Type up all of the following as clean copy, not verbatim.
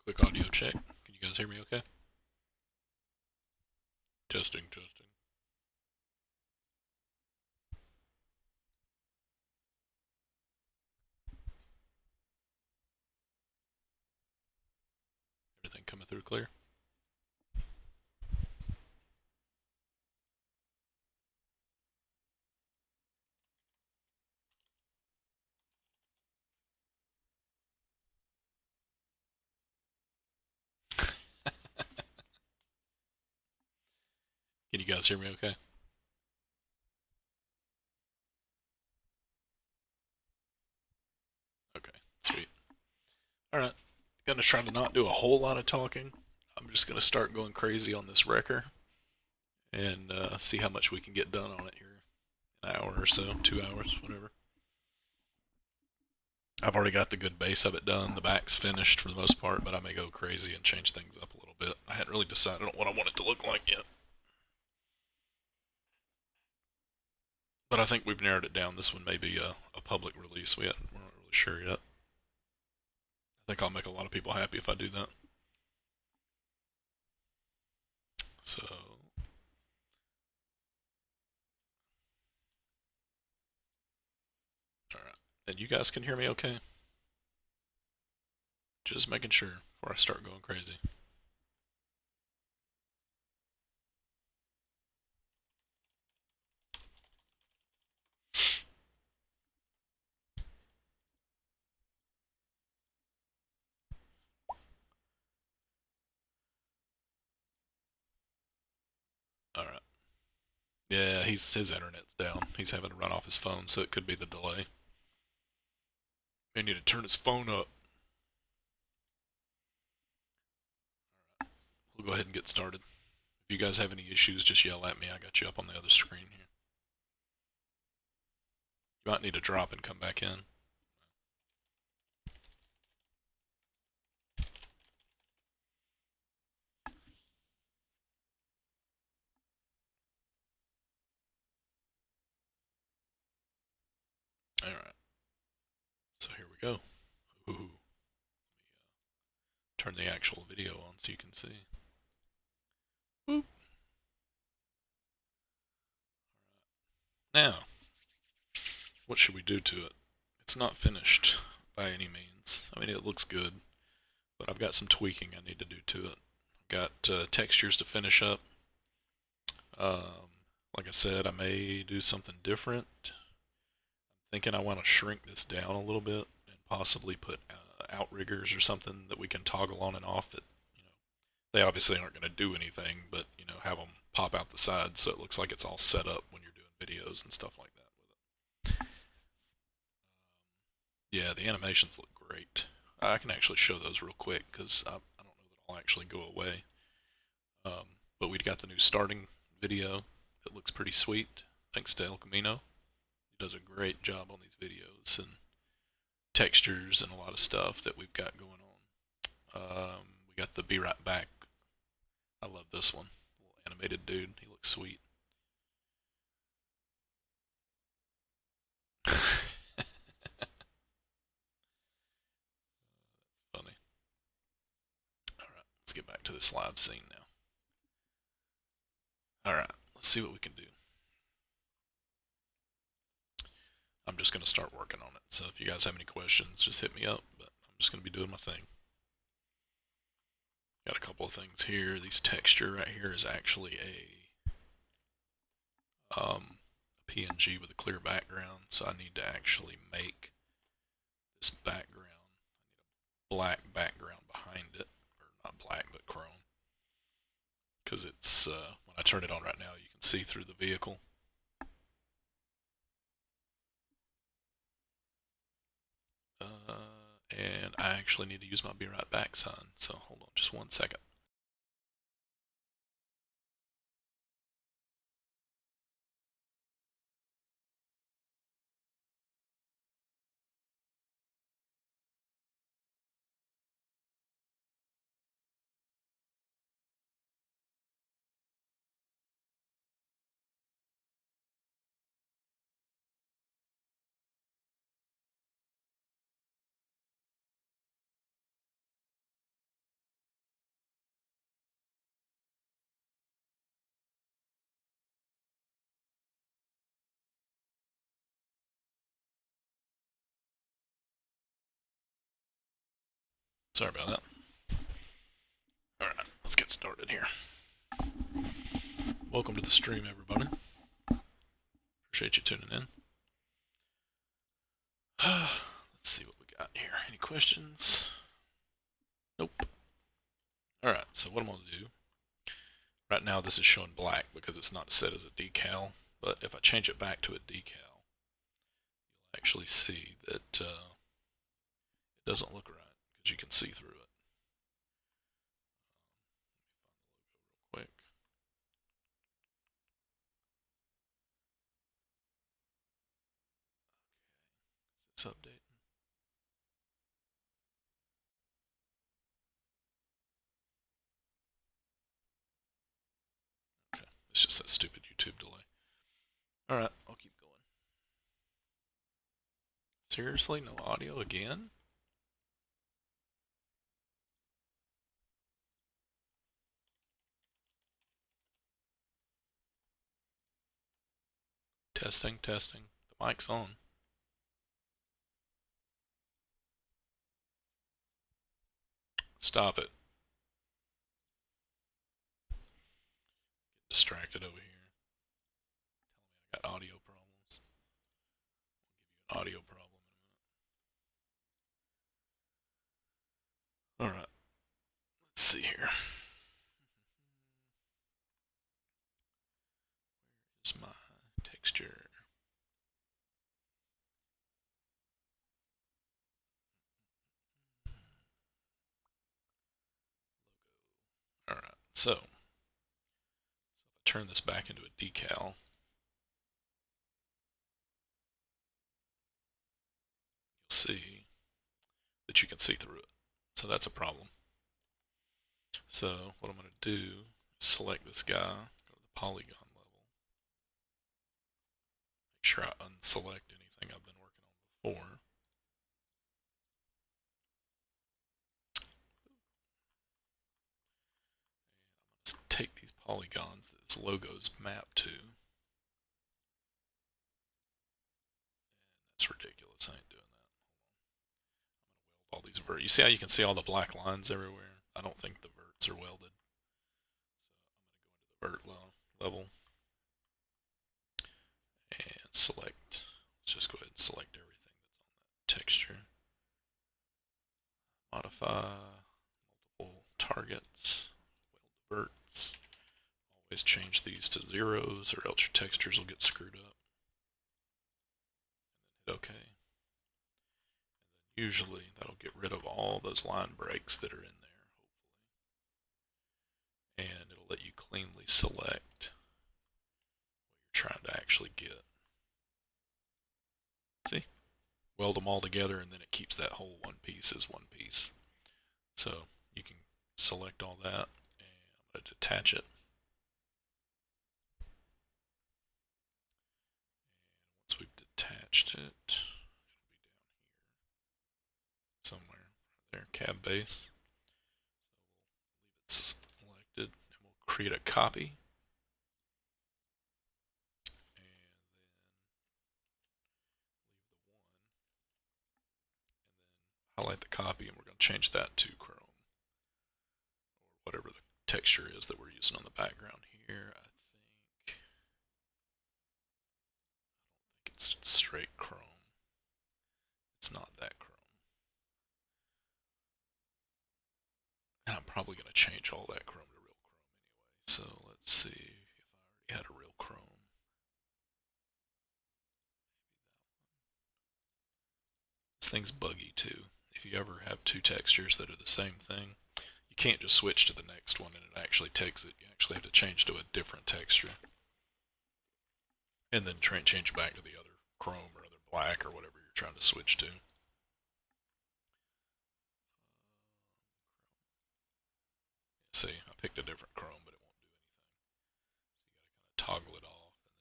Quick audio check. Can you guys hear me okay? Testing, testing. Everything coming through clear? Can you guys hear me okay? Okay, sweet. Alright, gonna try to not do a whole lot of talking. I'm just gonna start going crazy on this wrecker and see how much we can get done on it here. An hour or so, 2 hours, whatever. I've already got the good base of it done. The back's finished for the most part, but I may go crazy and change things up a little bit. I hadn't really decided on what I want it to look like yet. But I think we've narrowed it down. This one may be a public release. We're not really sure yet. I think I'll make a lot of people happy if I do that. So, alright. And you guys can hear me okay? Just making sure before I start going crazy. Alright. Yeah, his internet's down. He's having to run off his phone, so it could be the delay. May need to turn his phone up. We'll go ahead and get started. If you guys have any issues, just yell at me. I got you up on the other screen here. You might need to drop and come back in. Alright. So here we go. Ooh. Turn the actual video on so you can see. Boop. Now, what should we do to it? It's not finished by any means. I mean, it looks good, but I've got some tweaking I need to do to it. I've got textures to finish up. Like I said, I may do something different. I'm thinking I want to shrink this down a little bit and possibly put outriggers or something that we can toggle on and off that, they obviously aren't going to do anything, but, have them pop out the sides so it looks like it's all set up when you're doing videos and stuff like that with it. Yeah, the animations look great. I can actually show those real quick because I don't know that I'll actually go away. But we got the new starting video that looks pretty sweet. Thanks to El Camino. He does a great job on these videos and textures and a lot of stuff that we've got going on. We got the Be Right Back. I love this one. Little animated dude. He looks sweet. Funny. Alright, let's get back to this live scene now. Alright, let's see what we can do. I'm just going to start working on it. So if you guys have any questions, just hit me up. But I'm just going to be doing my thing. Got a couple of things here. These texture right here is actually a PNG with a clear background. So I need to actually make this background. I need a black background behind it. Or not black, but chrome. Because it's, when I turn it on right now, you can see through the vehicle. And I actually need to use my Be Right Back sign. So hold on just 1 second. Sorry about that. Alright, let's get started here. Welcome to the stream, everybody. Appreciate you tuning in. Let's see what we got here. Any questions? Nope. Alright, so what I'm going to do, right now this is showing black because it's not set as a decal, but if I change it back to a decal, you'll actually see that it doesn't look right because you can see through it. Quick. It's updating. Okay, it's just that stupid YouTube delay. Alright, I'll keep going. Seriously, no audio again? Testing, testing. The mic's on. Stop it. Get distracted over here. Tell me I got audio problems. I'll give you an audio problem in a minute. Alright. Let's see here. Where's my texture? Alright, so if I turn this back into a decal, you'll see that you can see through it. So that's a problem. So what I'm going to do is select this guy, go to the polygon level, make sure I unselect anything I've been working on before. And I'm going to take these polygons that this logo's mapped to. And that's ridiculous, I ain't doing that. I'm going to weld all these verts. You see how you can see all the black lines everywhere? I don't think the verts are welded. So I'm going to go into the vert level and select, let's just go ahead and select everything that's on that texture. Modify, multiple targets, weld verts. Always change these to zeros or else your textures will get screwed up. And then hit OK. And then usually that'll get rid of all those line breaks that are in there, hopefully. And it'll let you cleanly select what you're trying to actually get. See? Weld them all together and then it keeps that whole one piece as one piece. So you can select all that and I'm going to detach it. And once we've detached it, it'll be down here somewhere. Right there, cab base. So we'll leave it selected and we'll create a copy. And then leave the one. And then highlight the copy and we're going to change that to chrome. Or whatever the texture is that we're using on the background here. I think it's straight chrome. It's not that chrome. And I'm probably going to change all that chrome to real chrome anyway. So let's see if I already had a real chrome. This thing's buggy too. If you ever have two textures that are the same thing, you can't just switch to the next one and it actually takes it. You actually have to change to a different texture. And then change back to the other chrome or other black or whatever you're trying to switch to. See, I picked a different chrome, but it won't do anything. So you gotta kind of toggle it off and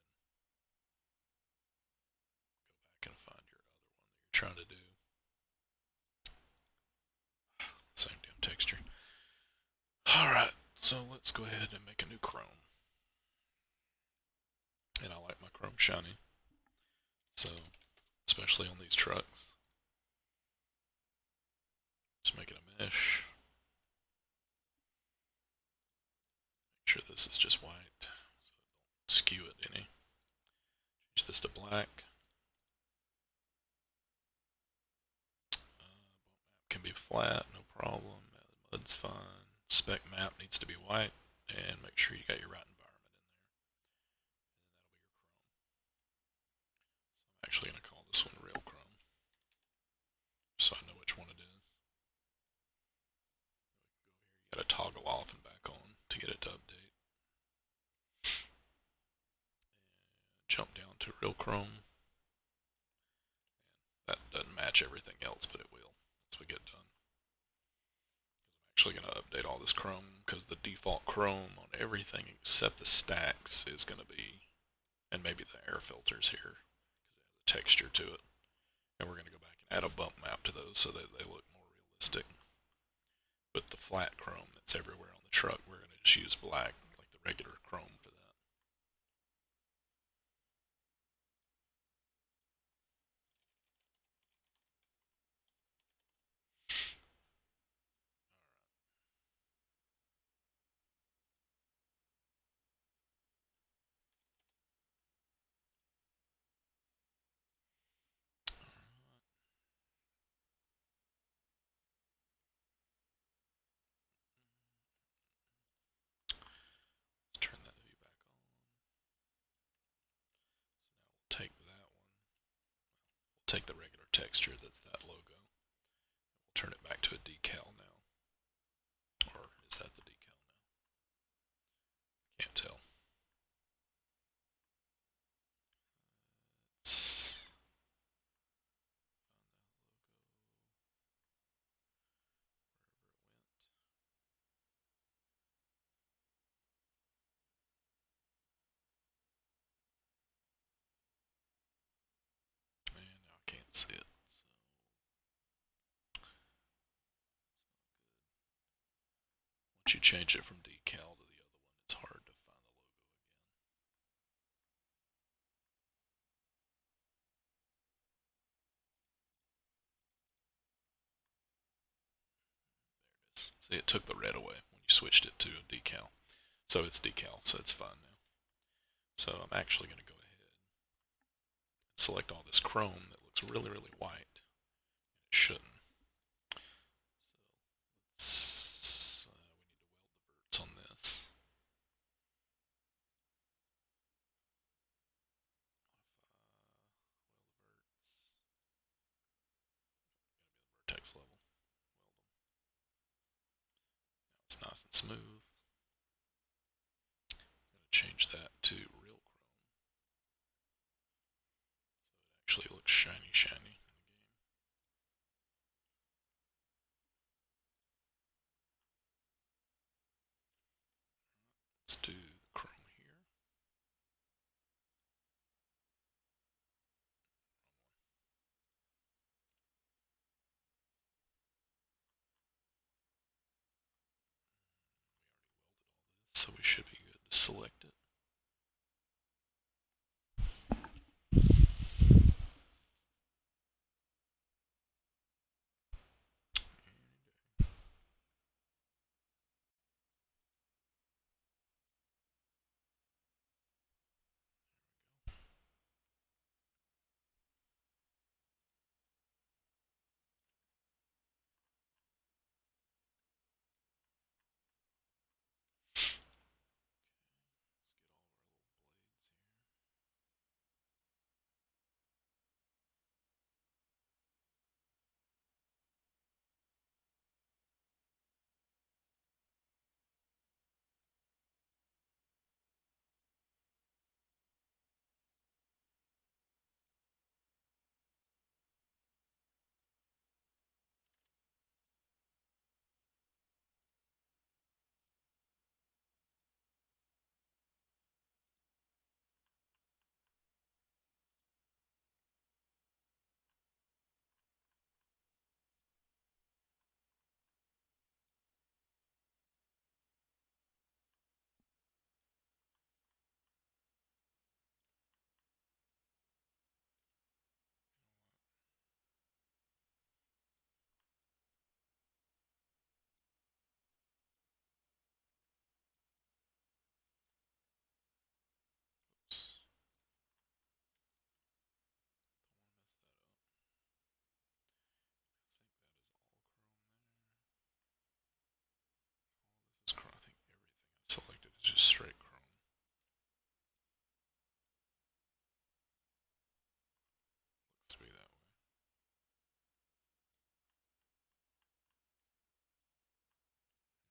then go back and find your other one that you're trying to do. Same damn texture. Alright, so let's go ahead and make a new chrome. And I like my chrome shiny. So, especially on these trucks. Just make it a mess. mesh. Make sure this is just white, so don't skew it any. Change this to black. Can be flat, no problem. Mud's fine. Spec map needs to be white, and make sure you got your right environment in there. And that'll be your Chrome. So I'm actually going to call this one Real Chrome, so I know which one it is. You got to toggle off and back on to get it to update. And jump down to Real Chrome. And that doesn't match everything else, but it will once we get done. I'm actually going to update all this Chrome because the default Chrome on everything except the stacks is going to be, and maybe the air filters here, because it has a texture to it. And we're going to go back and add a bump map to those so that they look more realistic. But the flat chrome that's everywhere on the truck, we're going to just use black, like the regular chrome for that. Let's turn that view back on. So now we'll take that one. We'll take the regular texture that's that logo. We'll turn it back to a decal now. Or is that the decal now? I can't tell. Let's find that logo. And now I can't see it. Once you change it from decal to the other one, it's hard to find the logo again. There it is. See, it took the red away when you switched it to a decal. So it's decal, so it's fine now. So I'm actually going to go ahead and select all this chrome that looks really, really white. It shouldn't. So we need to weld the verts on this. Vertex level. Now it's nice and smooth. I'm going to change that to real chrome. So it actually looks shiny, shiny in the game. Let's do the chrome here. So we should be good to select it. just straight chrome. Looks to be that way.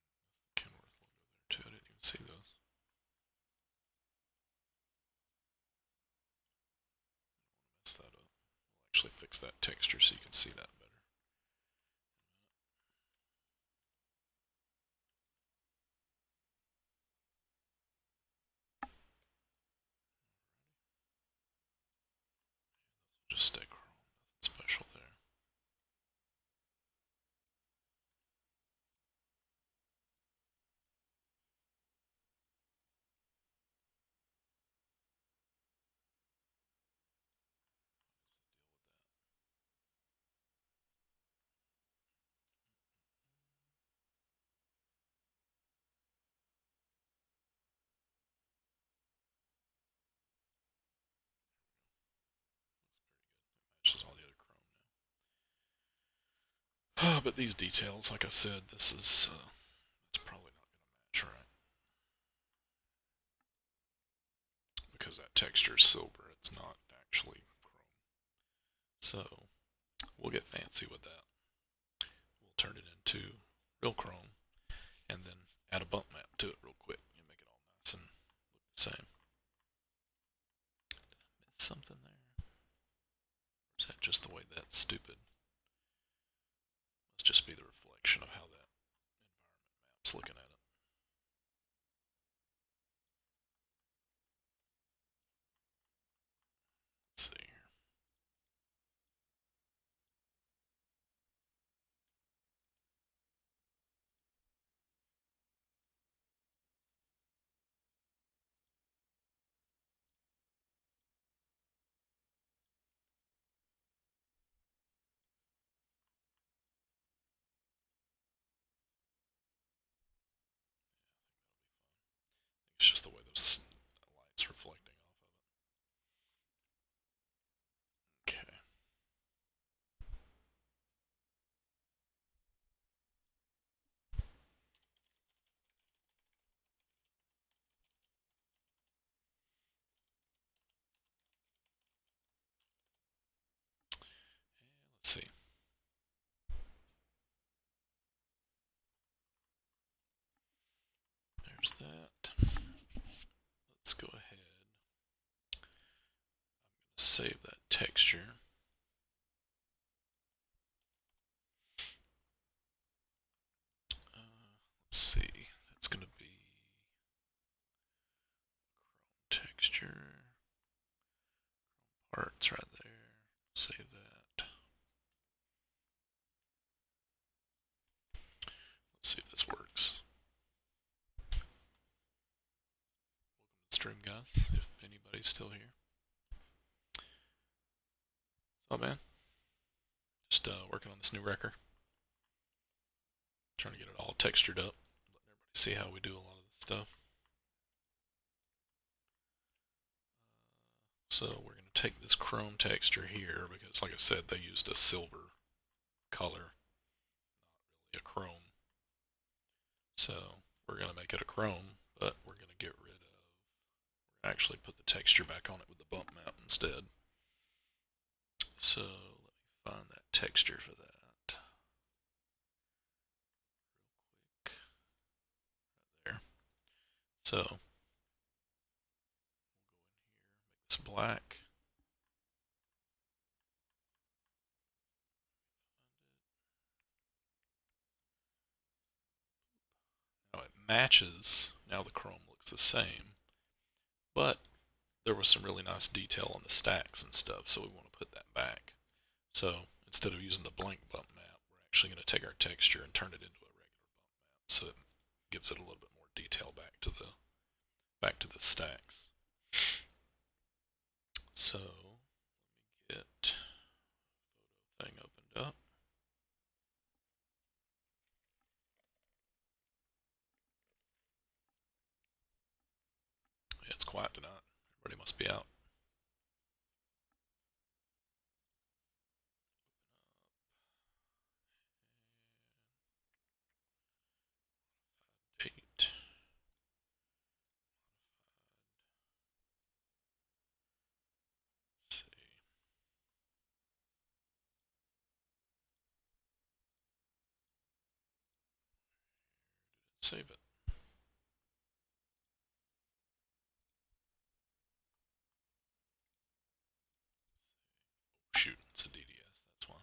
That's the Kenworth logo there too. I didn't even see those. Mess that up. We'll actually fix that texture so you can see that better. Just stay chrome. Nothing special there. Matches all the other chrome now. But these details, like I said, this is it's probably not going to match right because that texture is silver. It's not actually chrome. So we'll get fancy with that. We'll turn it into real chrome and then add a bump map to it real quick and make it all nice and look the same. Did I miss something there? Or is that just the way that's stupid? Must just be the reflection of how that environment map's looking at it. Let's see here. It's just the way those light's reflecting off of it. Okay. And let's see. There's that. Let's go ahead. I'm going to save that texture. Let's see. That's going to be chrome texture. Parts right there. Save that. Let's see if this works. Welcome to the stream, guys. If anybody's still here. What's up, man? Just working on this new wrecker. Trying to get it all textured up. Let everybody see how we do a lot of this stuff. So we're going to take this chrome texture here because, like I said, they used a silver color, not really a chrome. So we're going to make it a chrome, but we're going to get rid of, we're going to actually put the texture back on it with the bump map instead. So let me find that texture for that. Real quick. Right there. So we'll go in here, make this black. Now it matches. Now the chrome looks the same, but there was some really nice detail on the stacks and stuff, so we want to put that back. So instead of using the blank bump map, we're actually going to take our texture and turn it into a regular bump map, so it gives it a little bit more detail back to the stacks. So let me get photo thing opened up. Yeah, it's quiet tonight. Everybody must be out. Date. Save it. Shoot, it's a DDS, that's why. My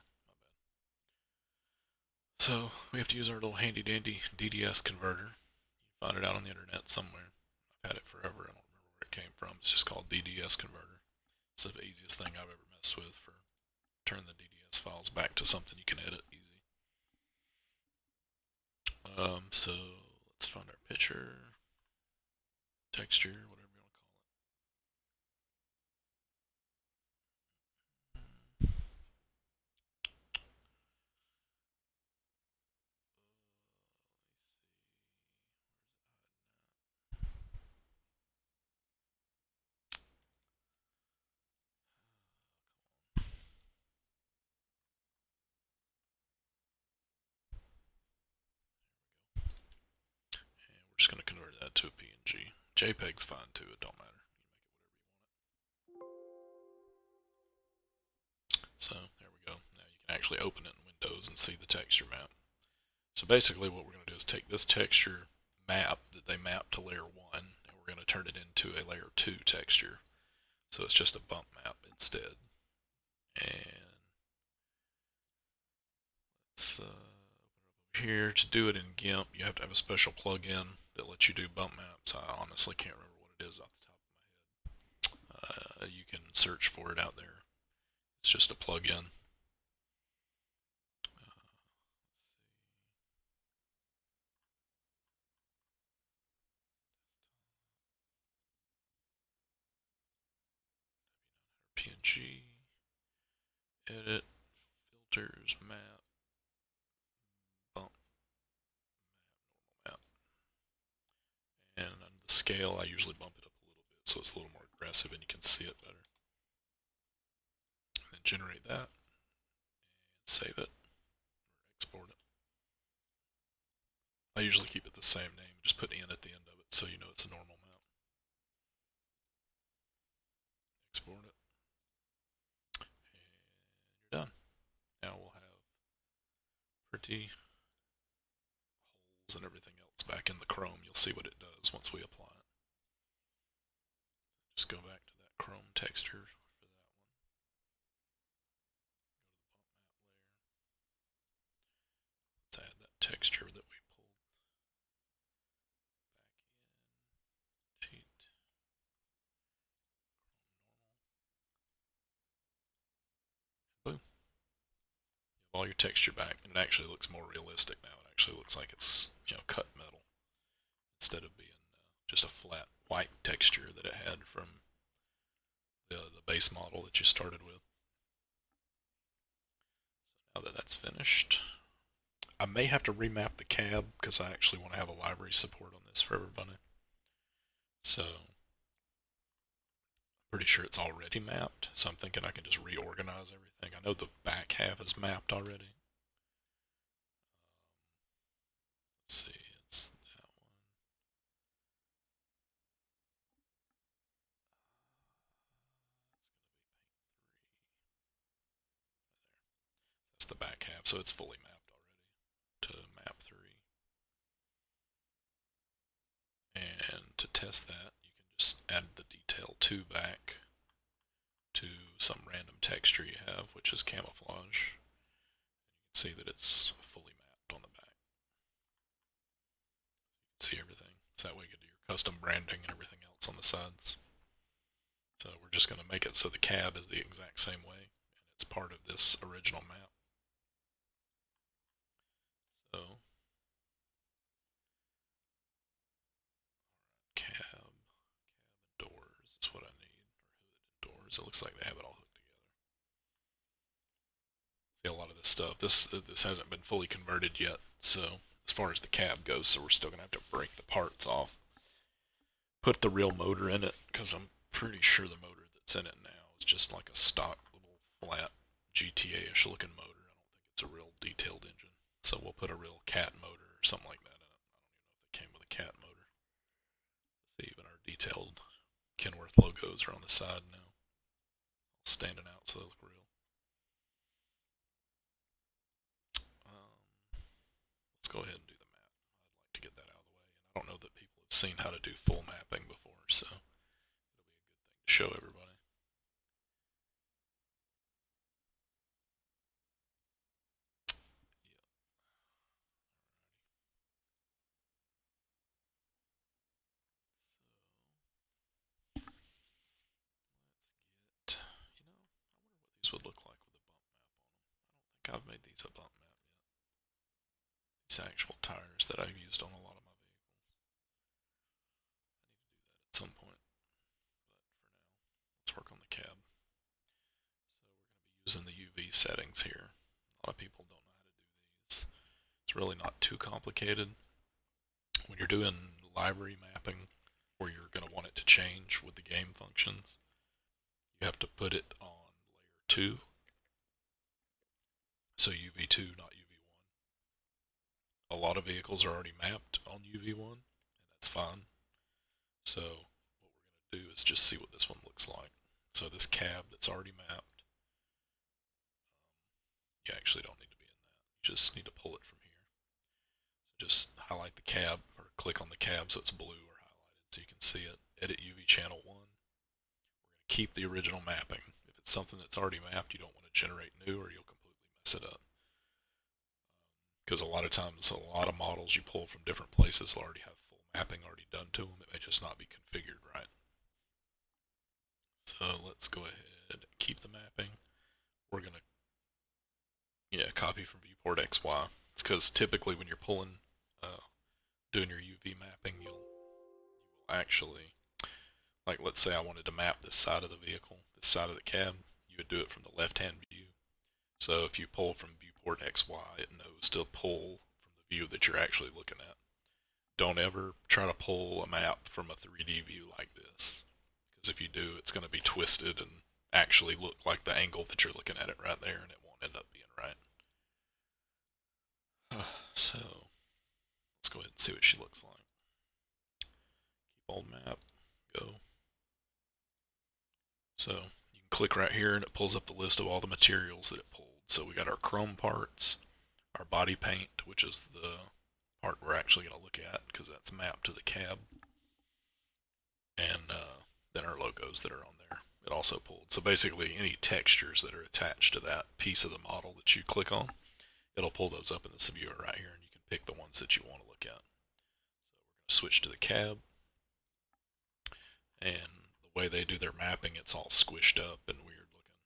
bad. So, we have to use our little handy dandy DDS converter. You find it out on the internet somewhere. I've had it forever, I don't remember where it came from. It's just called DDS converter. It's the easiest thing I've ever messed with for turning the DDS files back to something you can edit easy. So let's find our picture, texture, whatever you want to call it. And we're just going to convert that to a PNG. JPEG's fine too, it don't matter. You make it whatever you want. So there we go. Now you can actually open it in Windows and see the texture map. So basically what we're going to do is take this texture map that they mapped to layer 1 and we're going to turn it into a layer 2 texture. So it's just a bump map instead. And let's open it up over here. To do it in GIMP, you have to have a special plugin that lets you do bump maps. I honestly can't remember what it is off the top of my head. You can search for it out there. It's just a plugin. PNG, edit, filters, map, bump, map. And on the scale, I usually bump it up a little bit so it's a little more aggressive and you can see it better. And then generate that, and save it, or export it. I usually keep it the same name, just put in at the end of it so you know it's a normal map. Export it, and you're done. Now we'll have pretty holes and everything else back in the Chrome. You'll see what it does once we apply it. Just go back to that Chrome texture for that one. Go to the bump map layer. Let's add that texture that we pulled back in. Date. Boom. You have all your texture back, and it actually looks more realistic now. It actually looks like it's cut metal instead of being just a flat white texture that it had from the base model that you started with. So now that that's finished, I may have to remap the cab because I actually want to have a library support on this for everybody. So I'm pretty sure it's already mapped, so I'm thinking I can just reorganize everything. I know the back half is mapped already. Let's see, it's that one. That's the back half, so it's fully mapped already to map 3. And to test that, you can just add the detail 2 back to some random texture you have, which is camouflage. You can see that it's fully mapped on the back. You can see everything. So that way you can do your custom branding and everything else on the sides. So we're just going to make it so the cab is the exact same way, and it's part of this original map. So, cab and doors is what I need, or hood and doors. It looks like they have it all hooked together. See, a lot of this stuff, this hasn't been fully converted yet, so as far as the cab goes, so we're still going to have to break the parts off, put the real motor in it, because I'm pretty sure the motor that's in it now is just like a stock little flat GTA-ish looking motor. I don't think it's a real detailed engine. So we'll put a real cat motor or something like that in it. I don't even know if it came with a cat motor. See, even our detailed Kenworth logos are on the side now, standing out so they look real. Let's go ahead and do the map. I'd like to get that out of the way. I don't know that people have seen how to do full mapping before, so it'll be a good thing to show everybody. Yeah. You know, I wonder what these would look like with a bump map on them. I don't think I've made these a bump map yet. These actual tires that I've used on a lot of my vehicles. I need to do that at some point. But for now, let's work on the cab. So we're going to be using the UV settings here. A lot of people don't know how to do these. It's really not too complicated. When you're doing library mapping, where you're going to want it to change with the game functions, you have to put it on layer 2. So UV2, not UV1. A lot of vehicles are already mapped on UV1, and that's fine. So what we're going to do is just see what this one looks like. So this cab that's already mapped, you actually don't need to be in that. You just need to pull it from here. So just highlight the cab, or click on the cab so it's blue or highlighted so you can see it. Edit UV channel 1. We're going to keep the original mapping. If it's something that's already mapped, you don't want to generate new or you'll completely mess it up. Because a lot of times, a lot of models you pull from different places will already have full mapping already done to them. It may just not be configured right. So let's go ahead and keep the mapping. We're going to, copy from viewport XY. It's because typically when you're pulling, doing your UV mapping, you will actually, like let's say I wanted to map this side of the vehicle, this side of the cab, you would do it from the left-hand view. So if you pull from viewport XY, it knows to pull from the view that you're actually looking at. Don't ever try to pull a map from a 3D view like this, because if you do, it's going to be twisted and actually look like the angle that you're looking at it right there, and it won't end up being right. So let's go ahead and see what she looks like. Keep old map, go. So you can click right here and it pulls up the list of all the materials that it pulled. So we got our chrome parts, our body paint, which is the part we're actually going to look at because that's mapped to the cab, and then our logos that are on there. It also pulled. So basically any textures that are attached to that piece of the model that you click on, it'll pull those up in this viewer right here, and you can pick the ones that you want to look at. So we're going to switch to the cab, and the way they do their mapping, it's all squished up and weird looking.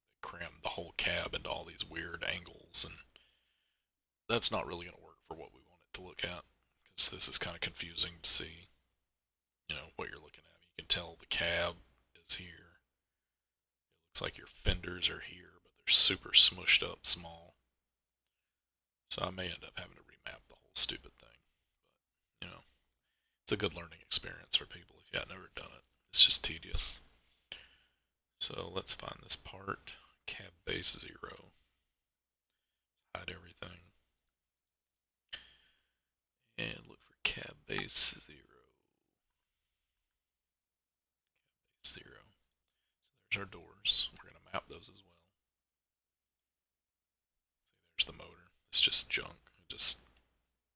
They cram the whole cab into all these weird angles, and that's not really going to work for what we want it to look at, because this is kind of confusing to see, what you're looking at. You can tell the cab is here. It looks like your fenders are here, but they're super smushed up small. So I may end up having to remap the whole stupid thing. But, it's a good learning experience for people if you have never done it. It's just tedious. So let's find this part. Cab base 0. Hide everything. And look for cab base 0. Cab base 0. So there's our doors. We're going to map those as well. See, there's the motor. It's just junk. Just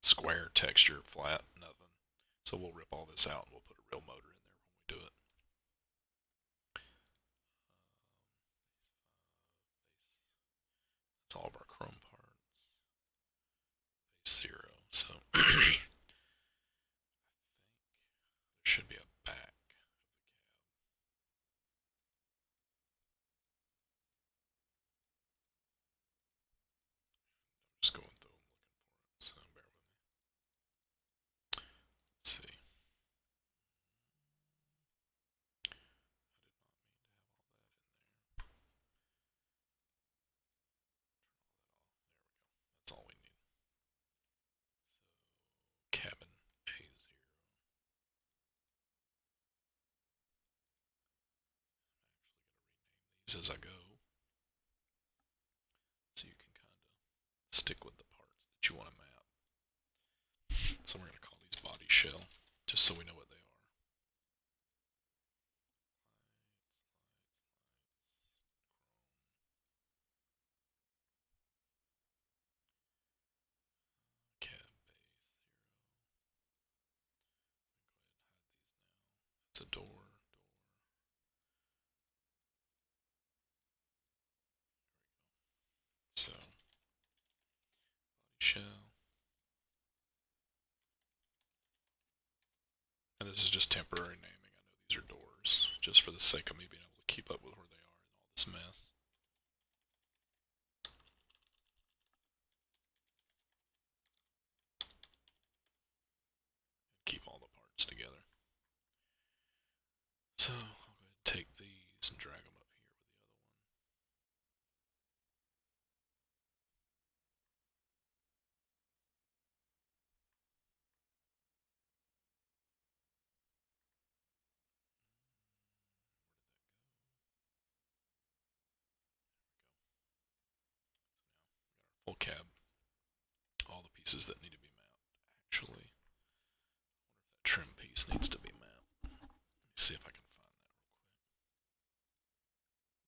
square texture, flat, nothing. So we'll rip all this out and we'll put a real motor in there when we do it. That's all of our chrome parts. Base 0. So there should be a back. I'm just going through them looking for it, so bear with me. Let's see. That's all we need. So cabin A0. These as I go, so you can kind of stick with the parts that you want to map. So we're going to call these body shell, just so we know what they are. Cab base 0. It's a door. So, body shell. And this is just temporary naming. I know these are doors, just for the sake of me being able to keep up with where they are and all this mess. Keep all the parts together. So, I'll go ahead and take these and drag them up here with the other one. Full cab. All the pieces that need to be mapped. Actually, I wonder if that trim piece needs to be mapped. Let me see if I can find that real quick.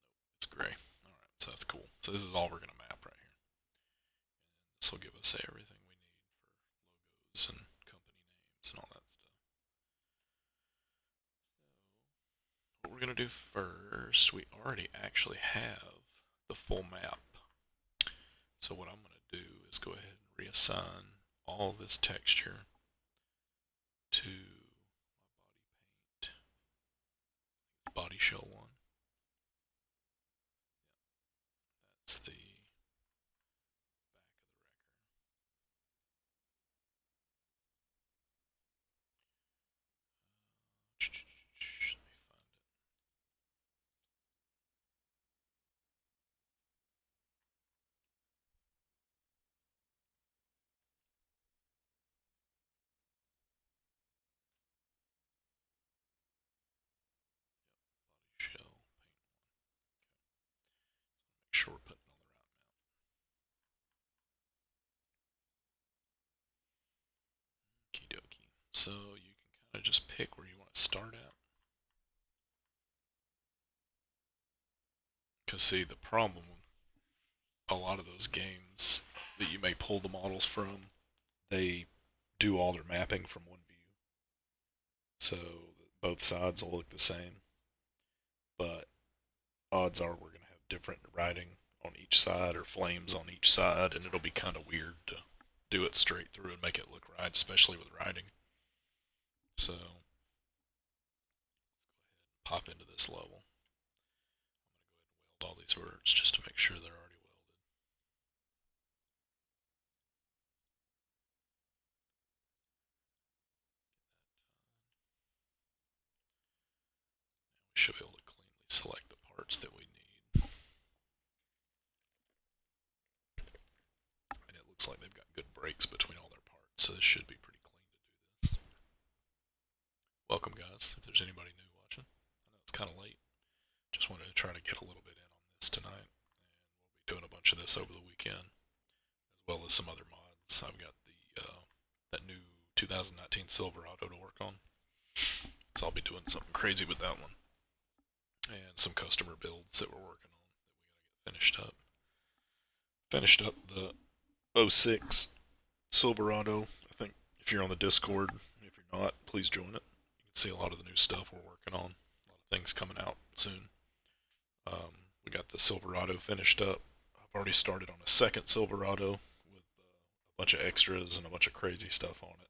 Nope, it's gray. Alright, so that's cool. So this is all we're going to map right here. And this will give us everything we need for logos and company names and all that stuff. So, what we're going to do first, we already actually have the full map. So what I'm going to do is go ahead and reassign all this texture to my body shell one. That's the back of the wrecker. Let me find it. Body shell paint. Make sure we're putting on the right mount. Okie dokie. So you can kind of just pick where you want to start at. Because see, the problem with a lot of those games that you may pull the models from, they do all their mapping from one view. So both sides will look the same. But odds are we're going to have different writing on each side or flames on each side, and it'll be kind of weird to do it straight through and make it look right, especially with writing. So, let's go ahead and pop into this level. I'm going to go ahead and weld all these words just to make sure they're already welded. Now we should be able to cleanly select the parts that we need. And it looks like they've got good breaks between all their parts, so this should be pretty clean to do this. Welcome, guys, if there's anybody new watching. I know it's kind of late. Just wanted to try to get a little bit in on this tonight, and we'll be doing a bunch of this over the weekend, as well as some other mods. I've got the that new 2019 Silverado to work on, so I'll be doing something crazy with that one, and some customer builds that we're working on that we gotta get finished up. Finished up the '06 Silverado. I think if you're on the Discord, if you're not, please join it. You can see a lot of the new stuff we're working on. A lot of things coming out soon. We got the Silverado finished up. I've already started on a second Silverado with a bunch of extras and a bunch of crazy stuff on it.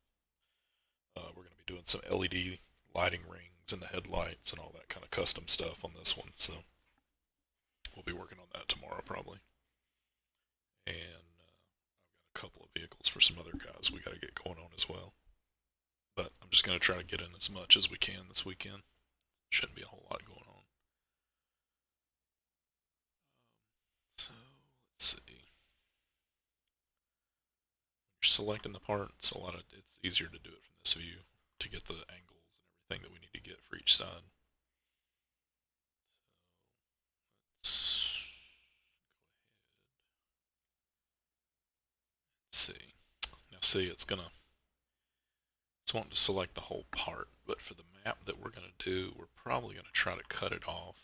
We're going to be doing some LED lighting rings in the headlights and all that kind of custom stuff on this one. So we'll be working on that tomorrow probably. And I've got a couple of vehicles for some other guys we got to get going on as well. But I'm just going to try to get in as much as we can this weekend. Shouldn't be a whole lot going on. So let's see. When you're selecting the parts, it's easier to do it from this view to get the angles and everything that we need to get for each side. So let's see. Now see, it's wanting to select the whole part, but for the map that we're going to do, we're probably going to try to cut it off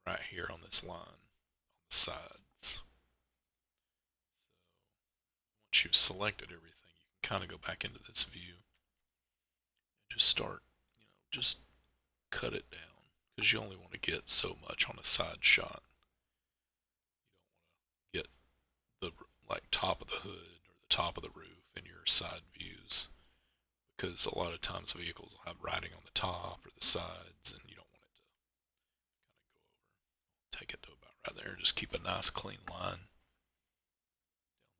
about right here on this line on the sides. So once you've selected everything, you can kind of go back into this view and just start, just cut it down because you only want to get so much on a side shot. You don't want to get the like top of the hood or the top of the roof in your side views because a lot of times vehicles will have writing on the top or the sides, and you don't want it to kind of go over. Take it to about right there. Just keep a nice clean line down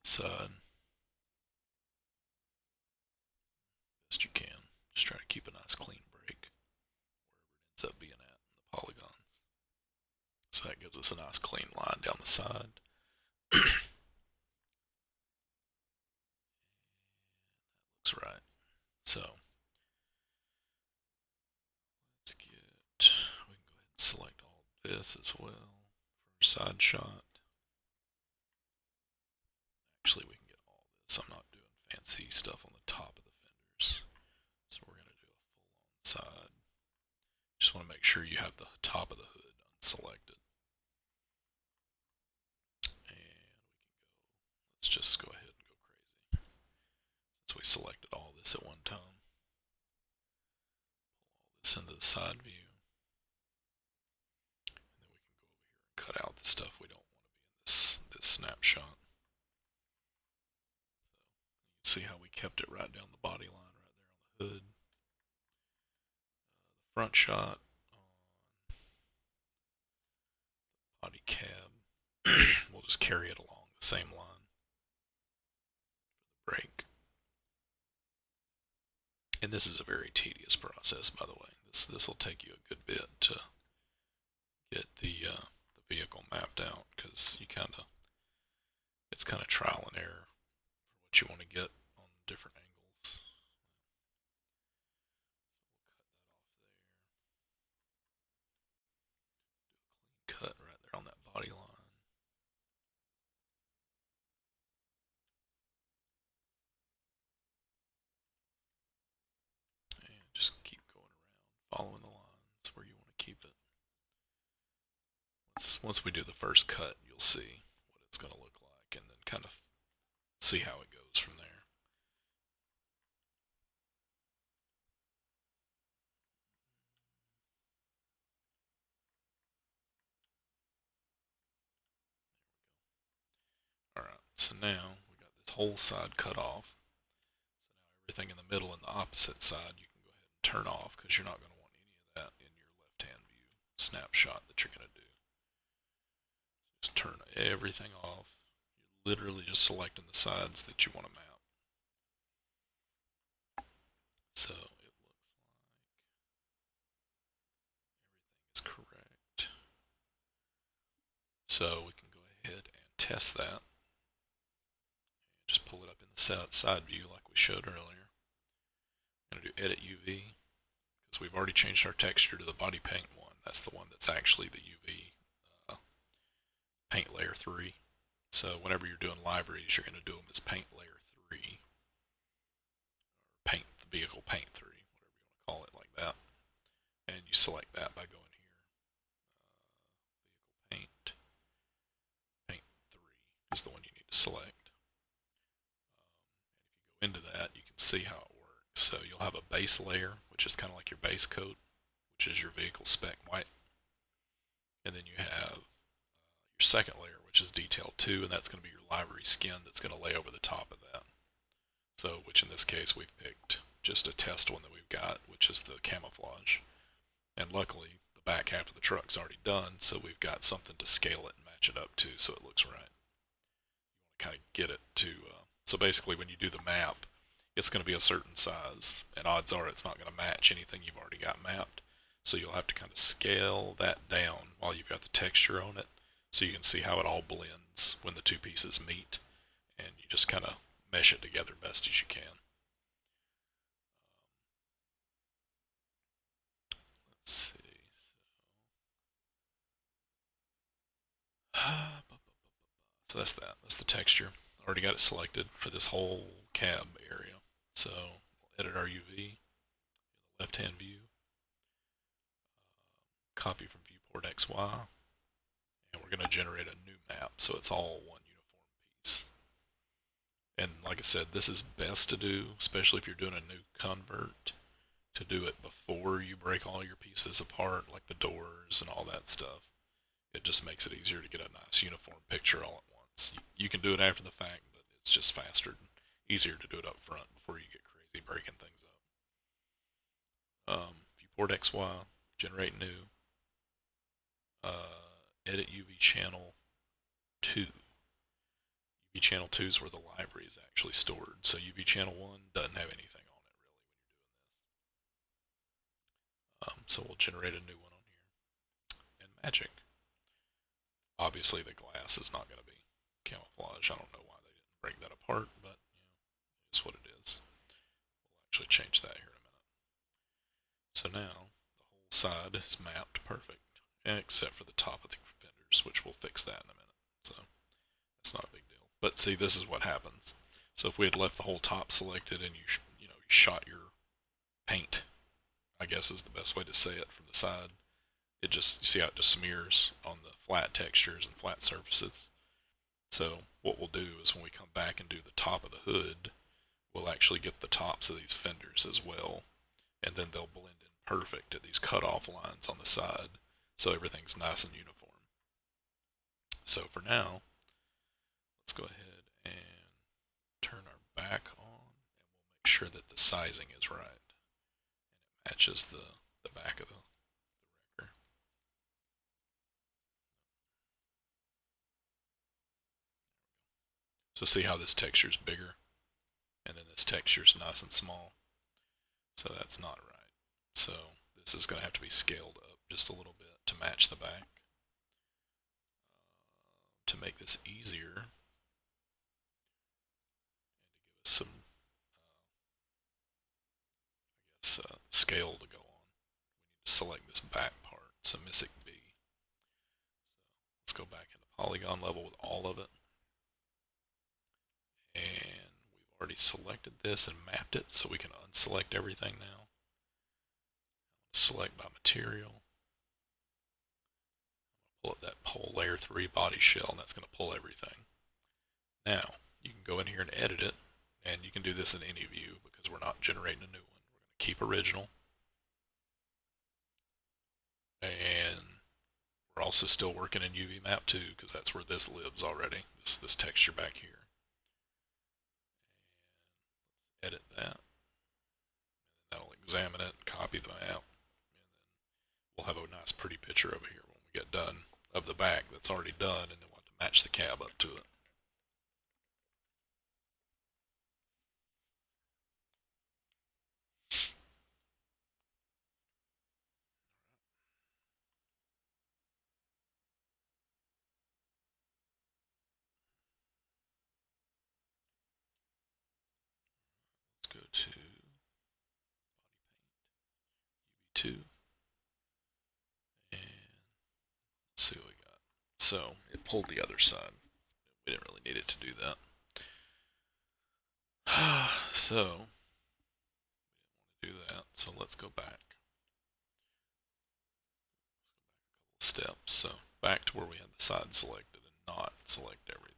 the side best you can. Just try to keep a nice clean break wherever it ends up being at in the polygons. So that gives us a nice clean line down the side. Looks right. So let's get, we can go ahead and select all this as well for side shot. Actually, we can get all this. I'm not doing fancy stuff on the top of the fenders. So we're going to do a full on side. Just want to make sure you have the top of the hood unselected. And we can go, let's just go ahead and go crazy. Since we selected all this at one time. Pull all this into the side view. And then we can go over here and cut out the stuff we don't want to be in this snapshot. So you can see how we kept it right down the body line right there on the hood. The front shot on body cab. We'll just carry it along the same line for the brake. And this is a very tedious process, by the way. This will take you a good bit to get the vehicle mapped out because it's kind of trial and error for what you want to get on different angles. So we'll cut that off there. Do a clean cut right there on that body line. And just keep going around, following the lines where you want to keep it. Once we do the first cut, you'll see what it's going to look like and then kind of see how it goes from there. Alright, so now we got this whole side cut off. So now everything in the middle and the opposite side you can go ahead and turn off because you're not going to want any of that in your left-hand view snapshot that you're going to do. Just turn everything off. You're literally just selecting the sides that you want to map. So it looks like everything is correct. So we can go ahead and test that. And just pull it up in the side view like we showed earlier. I'm going to do edit UV because we've already changed our texture to the body paint one. That's the one that's actually the UV paint layer 3. So whenever you're doing libraries, you're going to do them as paint layer 3. Or paint the vehicle paint 3, whatever you want to call it, like that. And you select that by going here. Vehicle paint 3 is the one you need to select. And if you go into that, you can see how it works. So you'll have a base layer, which is kind of like your base coat, which is your vehicle spec white. And then you have your second layer, which is detail 2, and that's going to be your livery skin that's going to lay over the top of that. So, which in this case we've picked just a test one that we've got, which is the camouflage. And luckily, the back half of the truck's already done, so we've got something to scale it and match it up to so it looks right. You want to kind of get it to, so basically when you do the map, it's going to be a certain size, and odds are it's not going to match anything you've already got mapped. So you'll have to kind of scale that down while you've got the texture on it, so you can see how it all blends when the two pieces meet, and you just kind of mesh it together best as you can. Let's see. So that's that. That's the texture. Already got it selected for this whole cab area. So edit our UV, left hand view, copy from viewport XY, and we're going to generate a new map so it's all one uniform piece. And like I said, this is best to do, especially if you're doing a new convert, to do it before you break all your pieces apart, like the doors and all that stuff. It just makes it easier to get a nice uniform picture all at once. You can do it after the fact, but it's just faster and easier to do it up front before you get crazy breaking things up. Viewport XY, generate new, edit UV channel 2. UV channel 2 is where the library is actually stored, so UV channel 1 doesn't have anything on it really when you're doing this. So we'll generate a new one on here. And magic. Obviously the glass is not going to be camouflage. I don't know why they didn't break that apart, but it's what it is. We'll actually change that here in a minute. So now the whole side is mapped perfect, except for the top of the fenders, which we'll fix that in a minute. So that's not a big deal. But see, this is what happens. So if we had left the whole top selected and you shot your paint, I guess is the best way to say it, from the side, it just, you see how it just smears on the flat textures and flat surfaces. So what we'll do is when we come back and do the top of the hood, we'll actually get the tops of these fenders as well, and then they'll blend in perfect at these cutoff lines on the side, so everything's nice and uniform. So for now, let's go ahead and turn our back on, and we'll make sure that the sizing is right, and it matches the back of the wrecker. So see how this texture is bigger, and then this texture is nice and small. So that's not right. So this is going to have to be scaled up just a little bit to match the back. To make this easier, and to give us some, scale to go on, we need to select this back part, so MISIC B. So let's go back into polygon level with all of it. And we've already selected this and mapped it, so we can unselect everything now. Select by material. Pull up that pole layer 3 body shell, and that's going to pull everything. Now, you can go in here and edit it, and you can do this in any view because we're not generating a new one. We're going to keep original. And we're also still working in UV map 2 because that's where this lives already, this texture back here. And let's edit that. And that'll examine it, copy the map, and then we'll have a nice pretty picture over here when we get done of the back that's already done, and then we'll have to match the cab up to it. Let's go to body paint, UV2, and let's see what we got. So it pulled the other side. We didn't really need it to do that. So we didn't want to do that. So let's go back. Steps. So back to where we had the side selected and not select everything.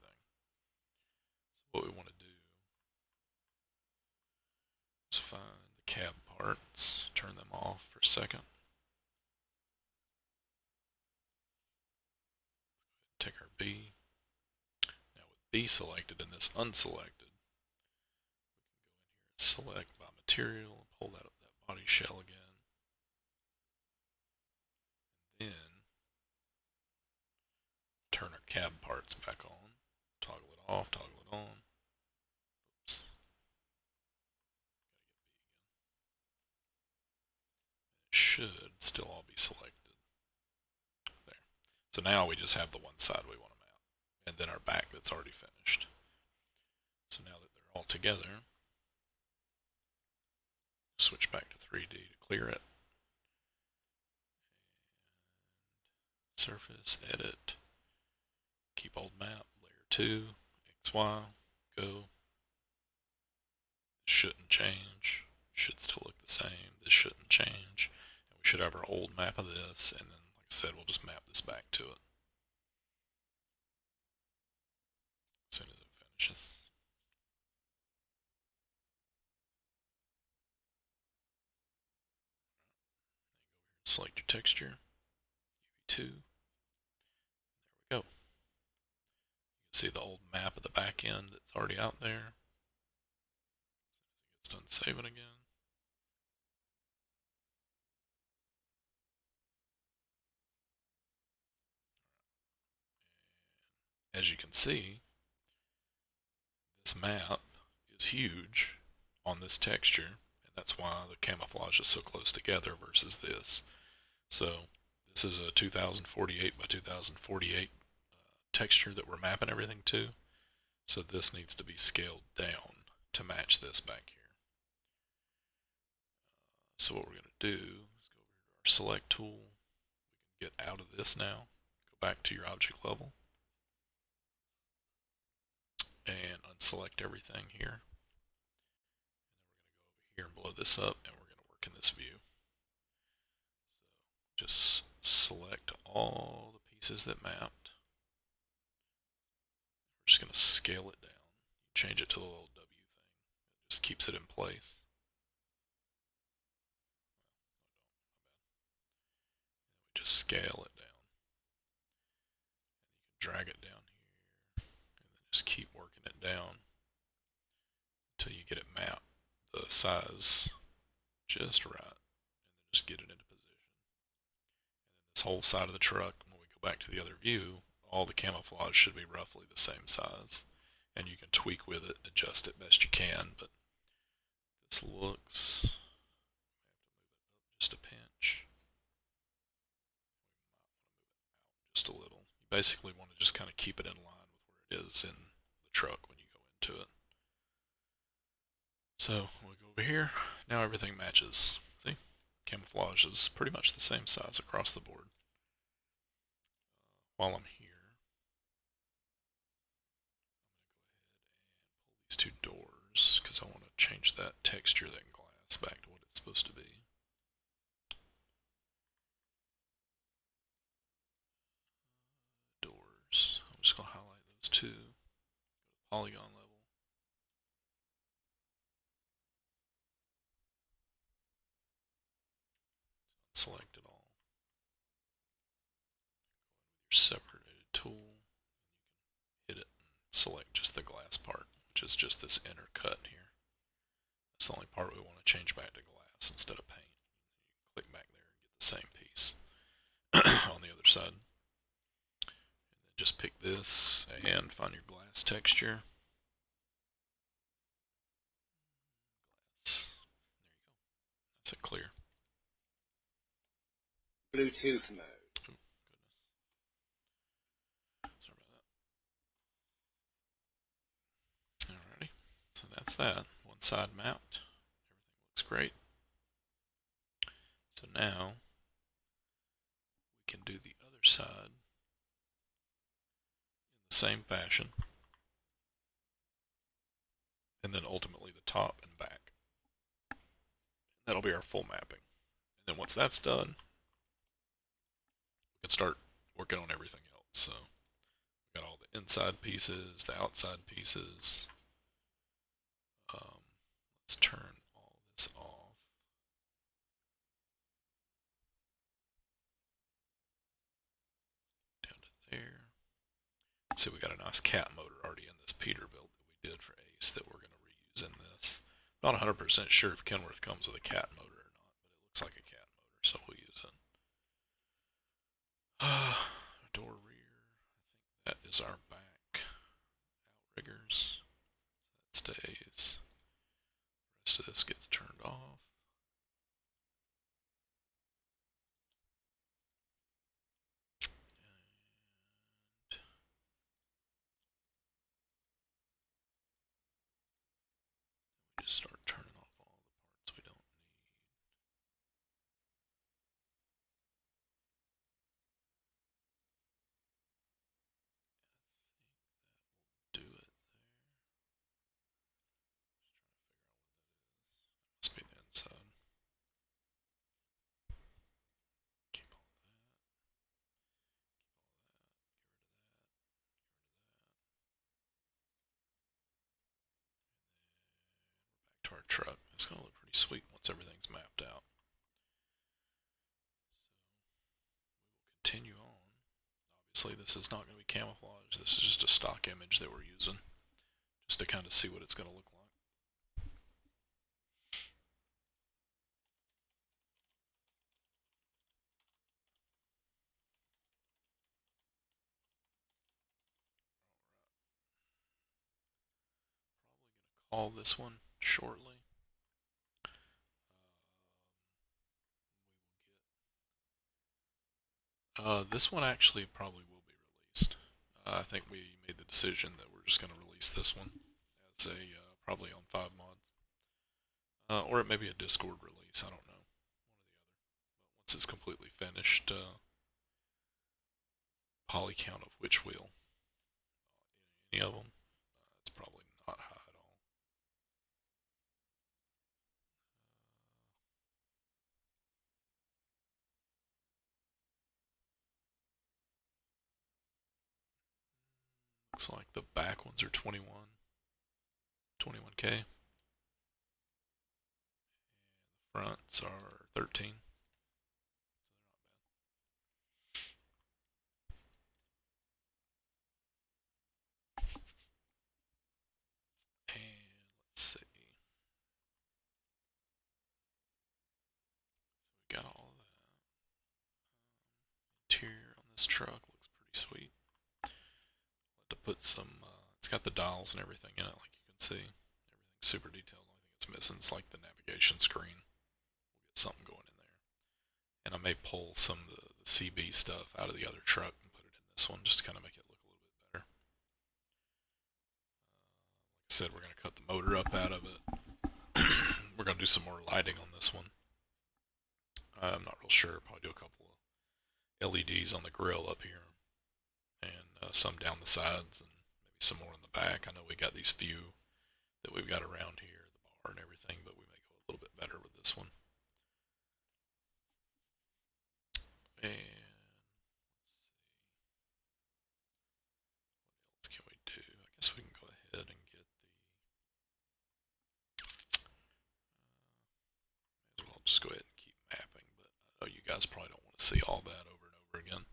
So what we want to do is find the cab parts, turn them off for a second. Take our B. Now with B selected and this unselected, we can go in here and select by material, pull that up that body shell again. And then turn our cab parts back on, toggle it off, toggle it on. Oops. It should still all be selected. There. So now we just have the one side we want to map, and then our back that's already finished. So now that they're all together, switch back to 3D to clear it. And surface, edit, keep old map, layer 2, XY, go. This shouldn't change. Should still look the same. This shouldn't change. And we should have our old map of this, and then, like I said, we'll just map this back to it as soon as it finishes. select your texture, UV2. There we go. You can see the old map of the back end that's already out there. It's done saving again. As you can see, this map is huge on this texture, and that's why the camouflage is so close together versus this. So this is a 2048 by 2048 texture that we're mapping everything to. So this needs to be scaled down to match this back here. So what we're going to do is go over to our select tool. We can get out of this now. Go back to your object level. And unselect everything here. And then we're going to go over here and blow this up, and we're going to work in this view. So just select all the pieces that mapped. We're just going to scale it down. Change it to the little W thing. It just keeps it in place. We just scale it down. And you can drag it down here, and then just keep working it down until you get it mapped the size just right, and then just get it into position. And then this whole side of the truck, when we go back to the other view, all the camouflage should be roughly the same size, and you can tweak with it, adjust it best you can. But this looks, just a pinch. Just a little. You basically want to just kind of keep it in line with where it is in the truck when you go into it. So we go over here. Now everything matches. See? Camouflage is pretty much the same size across the board. While I'm here, I'm going to go ahead and pull these two doors because I want to change that texture, that glass, back to what it's supposed to be. Doors. I'm just going to highlight those two. Go to polygon level. Select it all. Your separated tool. Hit it and select just the glass part, which is just this inner cut here. That's the only part we want to change back to glass instead of paint. You can click back there and get the same piece on the other side. And then just pick this and find your glass texture. Glass. There you go. That's it clear. Bluetooth mode. Oh, goodness. Sorry about that. Alrighty. So that's that. One side mapped. Everything looks great. So now we can do the other side in the same fashion. And then ultimately the top and back. That'll be our full mapping. And then once that's done, we can start working on everything else. So we got all the inside pieces, the outside pieces. Let's turn all this off. Down to there. See, we got a nice cat motor already in this Peterbilt that we did for Ace that we're going to reuse in this. Not 100% sure if Kenworth comes with a cat motor or not, but it looks like a cat motor, so we'll use it. Door rear. I think that is our back. Outriggers. That stays. The rest of this gets turned off. And we just start turning off all the parts we don't need. Do it there. Just trying to figure out what that is. Must be the inside. Keep all that. Keep all that. Get rid of that. Back to our truck. It's going to look pretty sweet once everything's mapped out. Obviously, this is not going to be camouflage. This is just a stock image that we're using, just to kind of see what it's going to look like. Call this one shortly. This one actually probably will be released. I think we made the decision that we're just going to release this one as a probably on 5 mods, or it may be a Discord release. I don't know, one or the other. But once it's completely finished, poly count of which wheel, any of them, it's probably not high at all. Looks like the back ones are 21K. Fronts are 13. And let's see. We got all of that. Interior on this truck looks pretty sweet. To put some, it's got the dials and everything in it, like you can see. Everything's super detailed. The only thing it's missing is like the navigation screen. We'll get something going in there. And I may pull some of the CB stuff out of the other truck and put it in this one just to kind of make it look a little bit better. Like I said, we're going to cut the motor up out of it. We're going to do some more lighting on this one. I'm not real sure. Probably do a couple of LEDs on the grill up here, and some down the sides, and maybe some more in the back. I know we got these few that we've got around here, the bar and everything, but we may go a little bit better with this one. And what else can we do? I guess we can go ahead and get the. May as well just go ahead and keep mapping, but I know you guys probably don't want to see all that over and over again.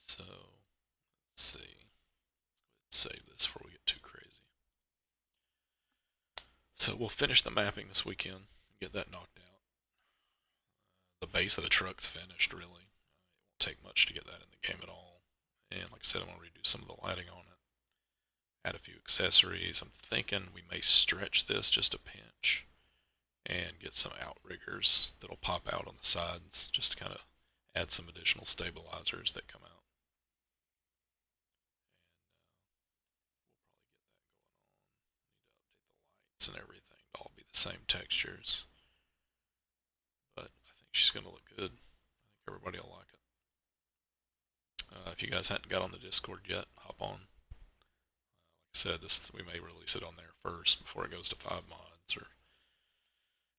So let's see. Let's go ahead and save this before we get too crazy. So we'll finish the mapping this weekend and get that knocked out. The base of the truck's finished, really. It won't take much to get that in the game at all. And like I said, I'm going to redo some of the lighting on it. Add a few accessories. I'm thinking we may stretch this just a pinch and get some outriggers that'll pop out on the sides just to kind of add some additional stabilizers that come out. And we'll probably get that going on. Need to update the lights and everything to all be the same textures. But I think she's going to look good. I think everybody will like it. If you guys hadn't got on the Discord yet, hop on. Like I said, we may release it on there first before it goes to 5 mods, or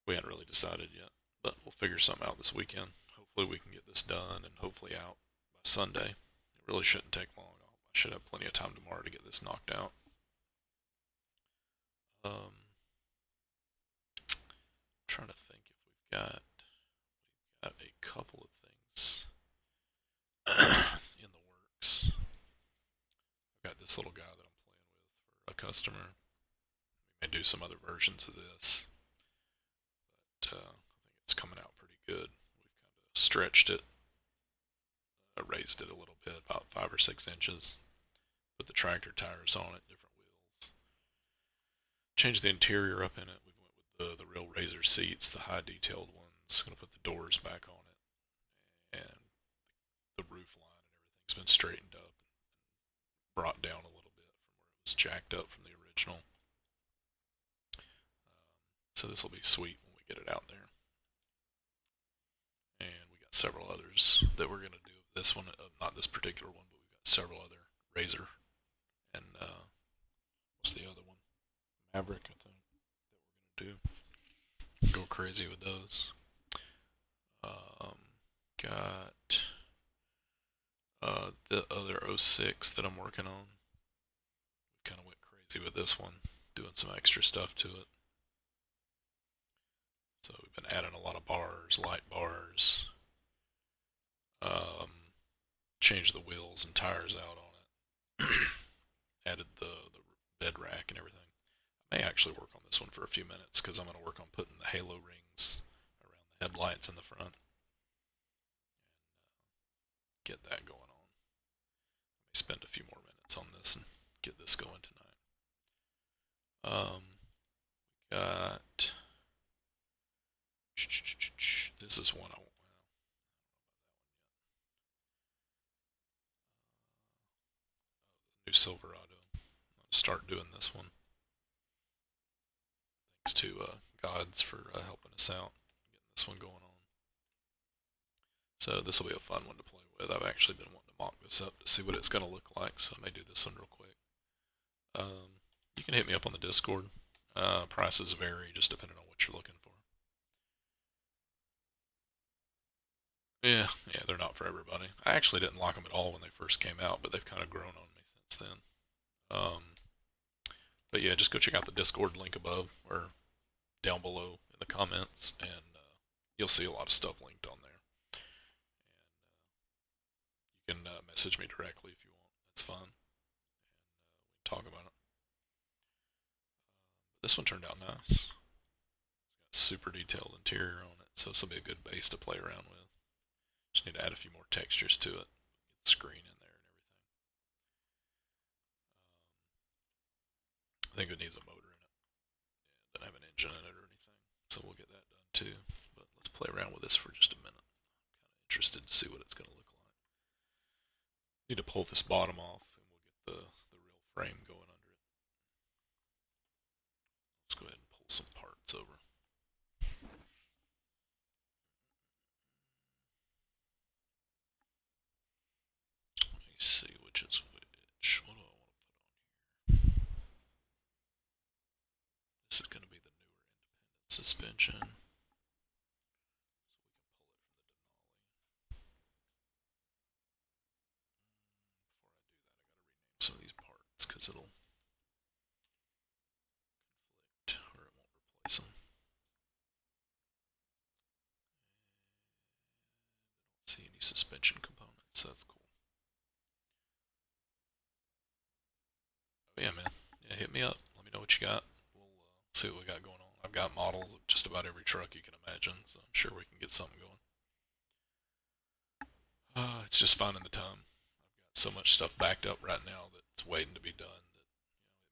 we hadn't really decided yet. But we'll figure something out this weekend. Hopefully we can get this done and hopefully out by Sunday. It really shouldn't take long. I should have plenty of time tomorrow to get this knocked out. I'm trying to think if we've got a couple of things in the works. I've got this little guy that I'm playing with for a customer. We may do some other versions of this, but I think it's coming out pretty good. We've kind of stretched it, raised it a little bit, about 5 or 6 inches. Put the tractor tires on it, different wheels. Changed the interior up in it. We went with the real razor seats, the high detailed ones. Gonna put the doors back on it, and the roof line and everything's been straightened up and brought down a little bit from where it was jacked up from the original. So this will be sweet when we get it out there. And we got several others that we're gonna do. This one, not this particular one, but we've got several other razor and what's the other one? Maverick, I think, that we're gonna do. Go crazy with those. Got the other 06 that I'm working on. Kind of went crazy with this one, doing some extra stuff to it. So we've been adding a lot of bars, light bars, changed the wheels and tires out on it. Added the bed rack and everything. I may actually work on this one for a few minutes because I'm going to work on putting the halo rings around the headlights in the front. Get that going on. I may spend a few more minutes on this and get this going tonight. Got this is one I want. New Silverado. I'm gonna start doing this one. Thanks to Gods for helping us out, getting this one going on. So this will be a fun one to play with. I've actually been wanting to mock this up to see what it's gonna look like, so I may do this one real quick. You can hit me up on the Discord. Prices vary just depending on what you're looking for. Yeah, they're not for everybody. I actually didn't like them at all when they first came out, but they've kind of grown on me since then. But yeah, just go check out the Discord link above or down below in the comments, and you'll see a lot of stuff linked on there. And you can message me directly if you want. That's fun. And we can talk about it. This one turned out nice. It's got super detailed interior on it, so this will be a good base to play around with. Just need to add a few more textures to it. Get the screen in there and everything. I think it needs a motor in it. It doesn't have an engine in it or anything, so we'll get that done too. But let's play around with this for just a minute. I'm kind of interested to see what it's going to look like. Need to pull this bottom off, and we'll get the real frame going under it. Let's go ahead and pull some parts over. Let me see which is which. What do I want to put on here? This is going to be the newer independent suspension. So we can pull it from the Denali. Before I do that, I got to rename some of these parts because it'll conflict or it won't replace them. I don't see any suspension components, so that's cool. Oh yeah, man. Yeah, hit me up. Let me know what you got. We'll see what we got going on. I've got models of just about every truck you can imagine, so I'm sure we can get something going. It's just finding the time. I've got so much stuff backed up right now that's waiting to be done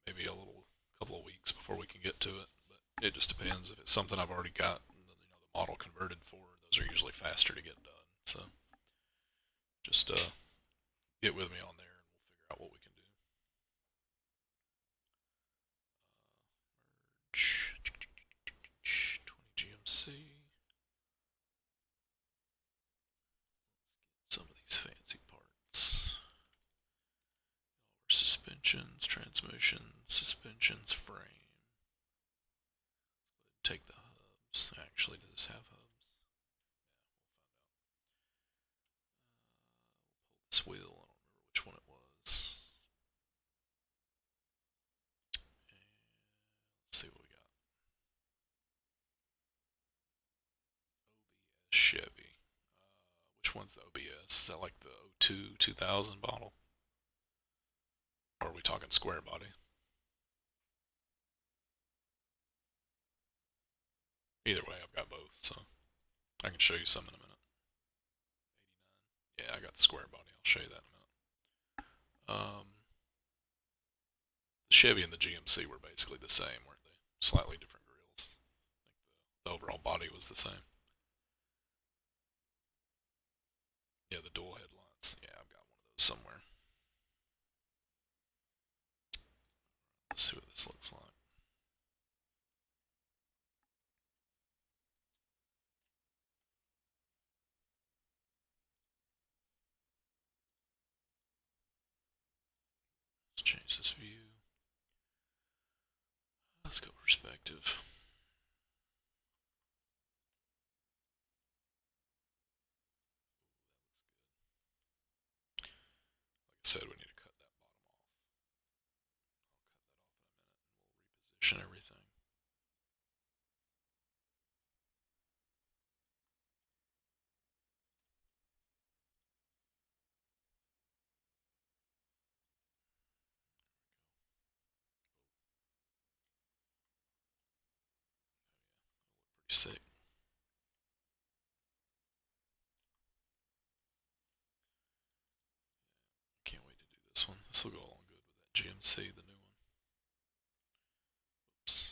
that it may be a couple of weeks before we can get to it. But it just depends. If it's something I've already got, the model converted for, those are usually faster to get done. So just get with me on there, and we'll figure out what we can do. Merge 20 GMC. Some of these fancy parts. Suspensions, transmissions, suspensions, frame. Take the hubs. Actually, does this have hubs? Yeah, we'll find out. Pull this wheel. I don't remember which one it was. And let's see what we got. OBS Chevy. Which one's the OBS? Is that like the 02 2000 model? Or are we talking square body? Either way, I've got both, so I can show you some in a minute. 89. Yeah, I got the square body. I'll show you that in a minute. The Chevy and the GMC were basically the same, weren't they? Slightly different grills. I think the overall body was the same. Yeah, the dual headlights. Yeah, I've got one of those somewhere. Let's see what this looks like. Let's change this view. Let's go perspective. Like I said, we need to cut that bottom off. I'll cut that off in a minute and we'll reposition everything. sick. Can't wait to do this one. This will go along good with that GMC, the new one. Oops.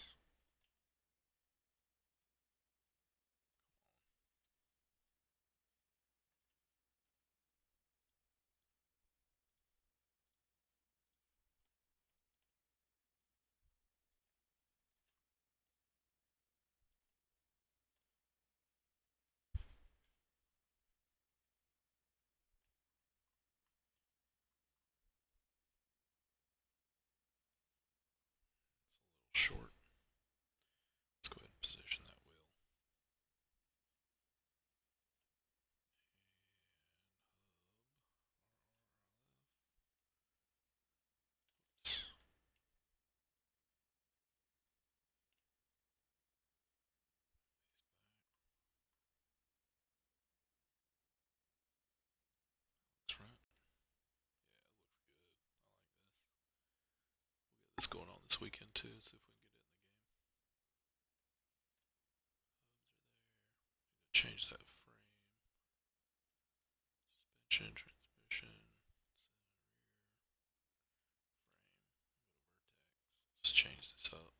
It's a little short. Let's go ahead and position that wheel. Oops. That's right. Yeah, it looks good. I like this. We'll get this going on this weekend too. See if we can get it in the game. Hubs are there. Need to change that frame. Suspension, transmission, frame. Let's change this up.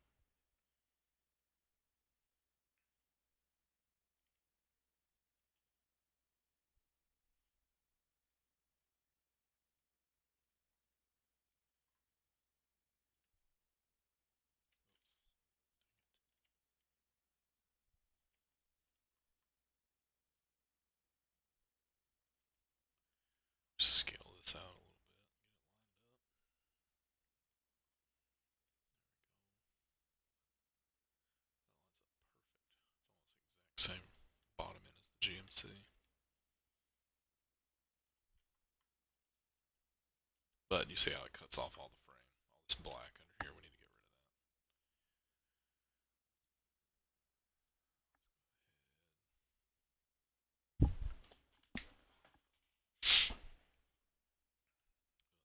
Scale this out a little bit. Get it lined up. That lines up perfect. It's almost the exact same bottom end as the GMC. But you see how it cuts off all the frame. All this black under here, we need to get rid of that.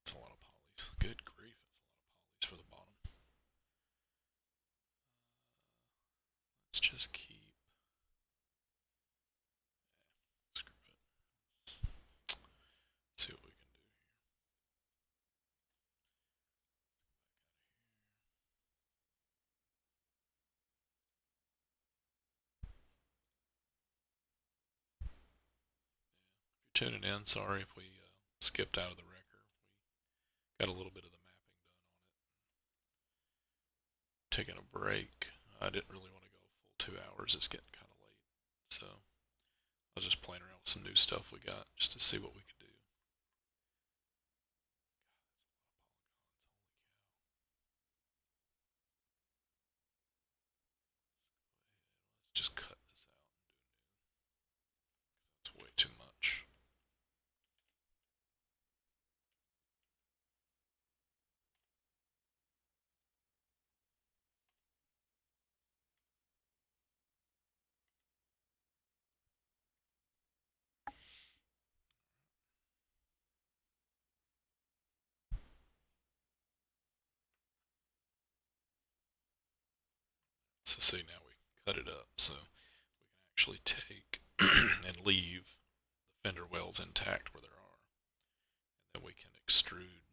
That's a lot of polys. Good grief, that's a lot of polys for the bottom. Let's just keep. Screw it. Let's see what we can do here. If you're tuning in, sorry if we skipped out of the wrecker. We got a little bit of the mapping done on it. Taking a break. I didn't really want to go full 2 hours. It's getting kind of late. So I was just playing around with some new stuff we got just to see what we could do. Let's just cut this out and do new. That's way too much. So see, now we cut it up so we can actually take and leave the fender wells intact where there are. And then we can extrude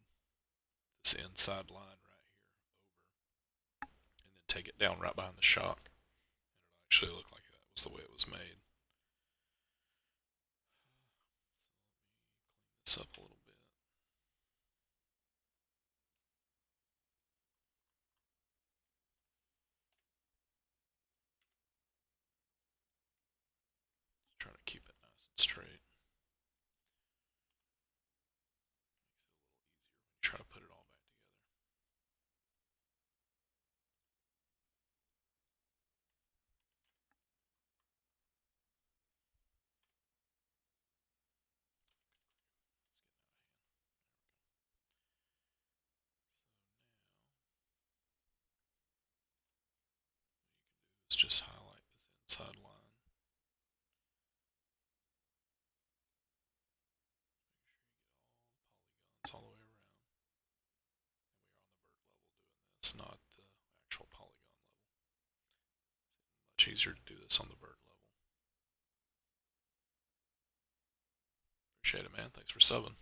this inside line right here over and then take it down right behind the shock. And it'll actually look like that was the way it was made. So let me clean this up a little bit. Just try to keep it nice and straight. Makes it a little easier when you try to put it all back together. It's just highlight this inside line. Make sure you get all the polygons all the way around. And we are on the vert level doing this, not the actual polygon level. Much easier to do this on the vert level. Appreciate it, man. Thanks for subbing.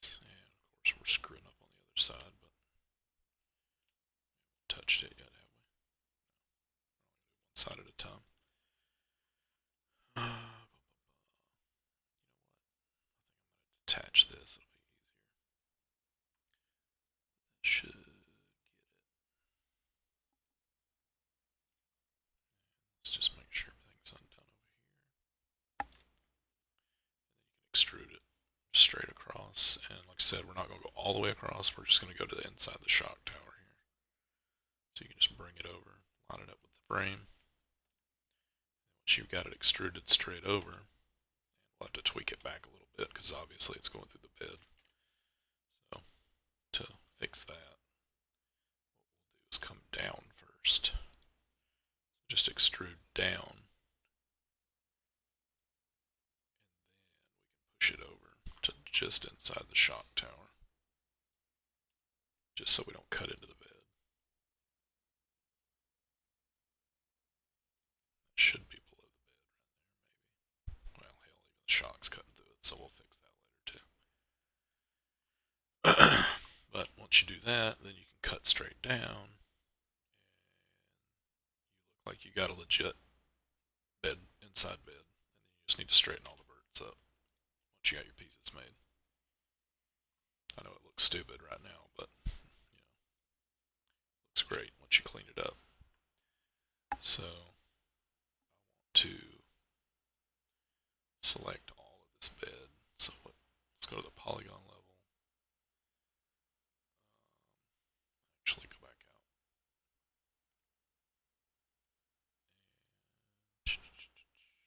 And of course we're screwing up on the other side, but we haven't touched it yet, have we? One side at a time. You know what? Attach this. It'll be easier. Should get it. Let's just make sure everything's undone over here. And then you can extrude it straight across. And like I said, we're not going to go all the way across. We're just going to go to the inside of the shock tower here. So you can just bring it over, line it up with the frame. Once you've got it extruded straight over, we'll have to tweak it back a little bit because obviously it's going through the bed. So to fix that, what we'll do is come down first. Just extrude down, and then we can push it over to just inside the shock tower, just so we don't cut into the bed. That should be below the bed right there, maybe. Well, hell, even the shock's cutting through it, so we'll fix that later too. But once you do that, then you can cut straight down, and you look like you got a legit bed, inside bed, and then you just need to straighten all the verts up once you got your pieces made. I know it looks stupid right now, but you know, it looks great once you clean it up. So I want to select all of this bed. So let's go to the polygon level. Actually, go back out. And go back to the poly level.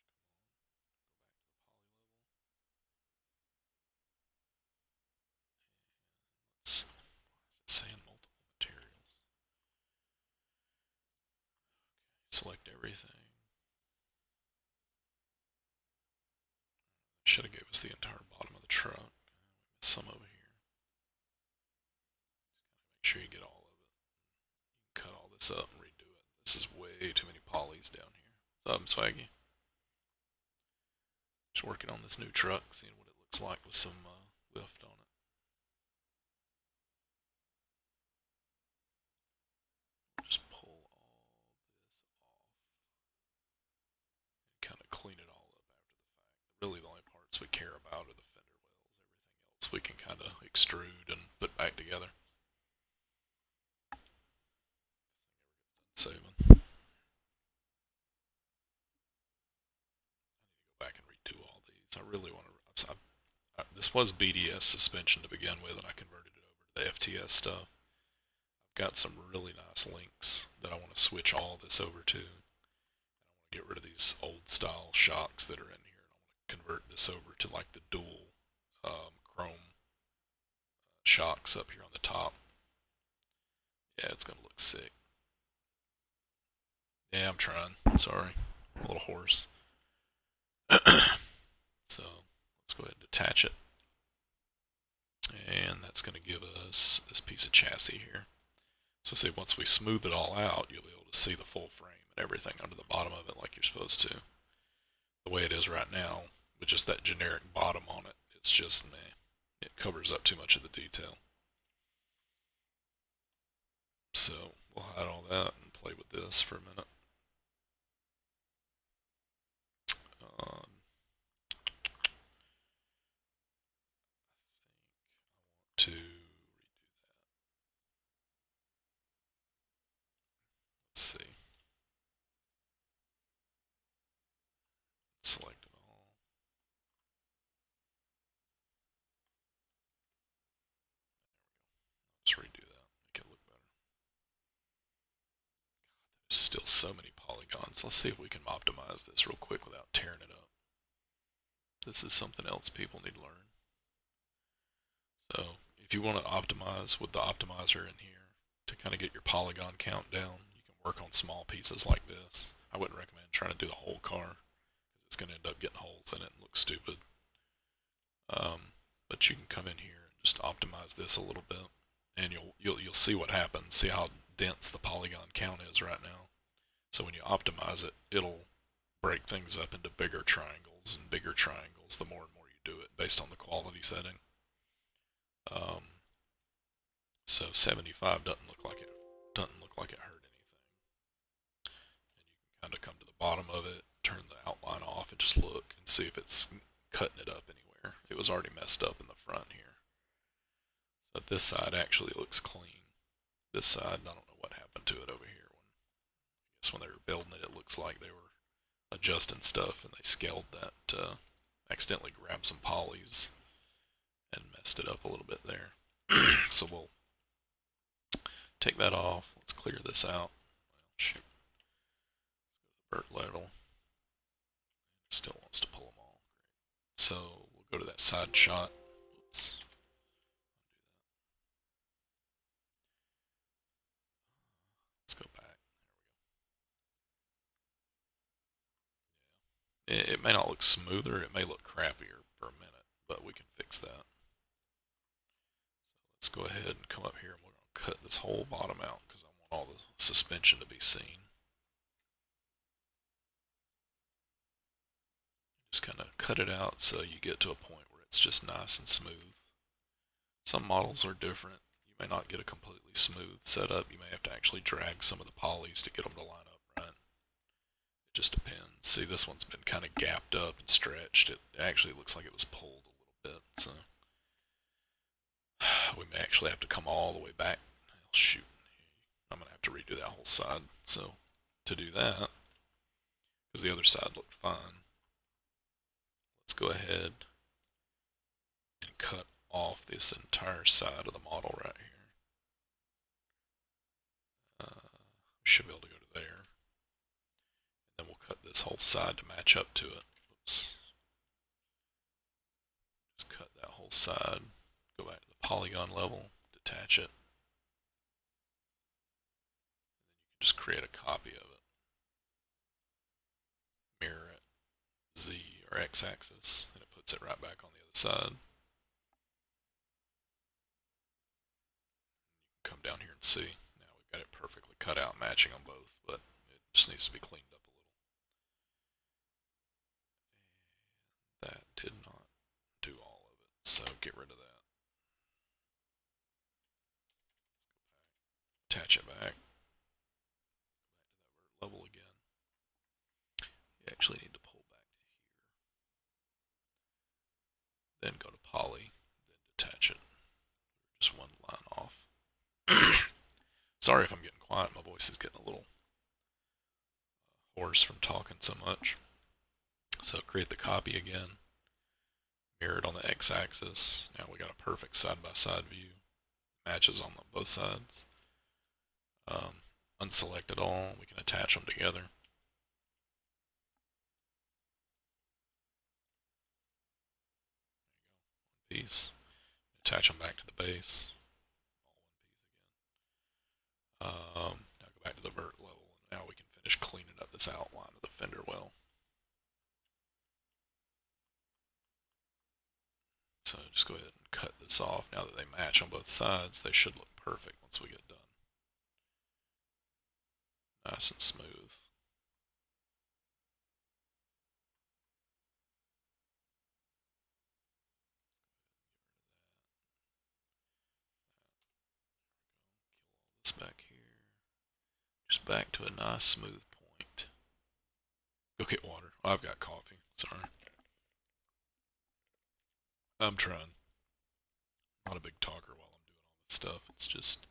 Let's, why is it saying multiple materials? Okay, select everything. Should have gave us the entire bottom of the truck. We missed some over here. Just gotta make sure you get all of it. You can cut all this up and redo it. This is way too many polys down here. What's up, Swaggy? Just working on this new truck, seeing what it looks like with some lift on it. Just pull all this off and kind of clean it all up after the fact. Really, the only parts we care about are the fender wells. Everything else we can kind of extrude and put back together. Saving. I need to go back and redo all these. I really want to. This was BDS suspension to begin with, and I converted it over to the FTS stuff. I've got some really nice links that I want to switch all this over to. And I want to get rid of these old style shocks that are in here, and I want to convert this over to like the dual chrome shocks up here on the top. Yeah, it's gonna look sick. Yeah, I'm trying. Sorry, I'm a little hoarse. So let's go ahead and detach it. And that's going to give us this piece of chassis here. So see, once we smooth it all out, you'll be able to see the full frame and everything under the bottom of it like you're supposed to. The way it is right now, with just that generic bottom on it, it's just meh. It covers up too much of the detail. So we'll hide all that and play with this for a minute. To redo that. Let's see. Select it all. Just redo that. Make it look better. God, there's still so many polygons. Let's see if we can optimize this real quick without tearing it up. This is something else people need to learn. So if you want to optimize with the optimizer in here to kind of get your polygon count down, you can work on small pieces like this. I wouldn't recommend trying to do the whole car because it's going to end up getting holes in it and look stupid. But you can come in here and just optimize this a little bit, and you'll see what happens. See how dense the polygon count is right now. So when you optimize it, it'll break things up into bigger triangles and bigger triangles the more and more you do it based on the quality setting. So 75 doesn't look like it hurt anything. And you can kind of come to the bottom of it, turn the outline off, and just look and see if it's cutting it up anywhere. It was already messed up in the front here. But this side actually looks clean. This side, I don't know what happened to it over here. I guess when they were building it, it looks like they were adjusting stuff and they scaled that, accidentally grabbed some polys and messed it up a little bit there. So we'll take that off. Let's clear this out. Well, shoot. Vert level. Still wants to pull them all. So we'll go to that side shot. Oops. Let's go back. There we go. It may not look smoother. It may look crappier for a minute, but we can fix that. So let's go ahead and come up here and we're going to cut this whole bottom out because I want all the suspension to be seen. Just kind of cut it out so you get to a point where it's just nice and smooth. Some models are different. You may not get a completely smooth setup. You may have to actually drag some of the polys to get them to line up right. It just depends. See, this one's been kind of gapped up and stretched. It actually looks like it was pulled a little bit, so we may actually have to come all the way back. Oh, shoot. I'm going to have to redo that whole side. So to do that, because the other side looked fine, let's go ahead and cut off this entire side of the model right here. We should be able to go to there. And then we'll cut this whole side to match up to it. Oops. Just cut that whole side. Go back to the polygon level, detach it. And then you can just create a copy of it. Mirror it, Z or X axis, and it puts it right back on the other side. Come down here and see. Now we've got it perfectly cut out, matching on both, but it just needs to be cleaned up a little. And that did not do all of it, so get rid of that. Attach it back. Back to that vert level again. You actually need to pull back to here. Then go to poly, then detach it. Just one line off. Sorry if I'm getting quiet. My voice is getting a little hoarse from talking so much. So create the copy again. Mirror it on the x-axis. Now we got a perfect side-by-side view. Matches on both sides. Unselect it all. We can attach them together. There you go. One piece. Attach them back to the base. All one piece again. Now go back to the vert level. And now we can finish cleaning up this outline of the fender well. So just go ahead and cut this off. Now that they match on both sides, they should look perfect once we get done. Nice and smooth. Kill all this back here. Just back to a nice smooth point. Go get water. Oh, I've got coffee. Sorry. I'm trying. I'm not a big talker while I'm doing all this stuff. It's just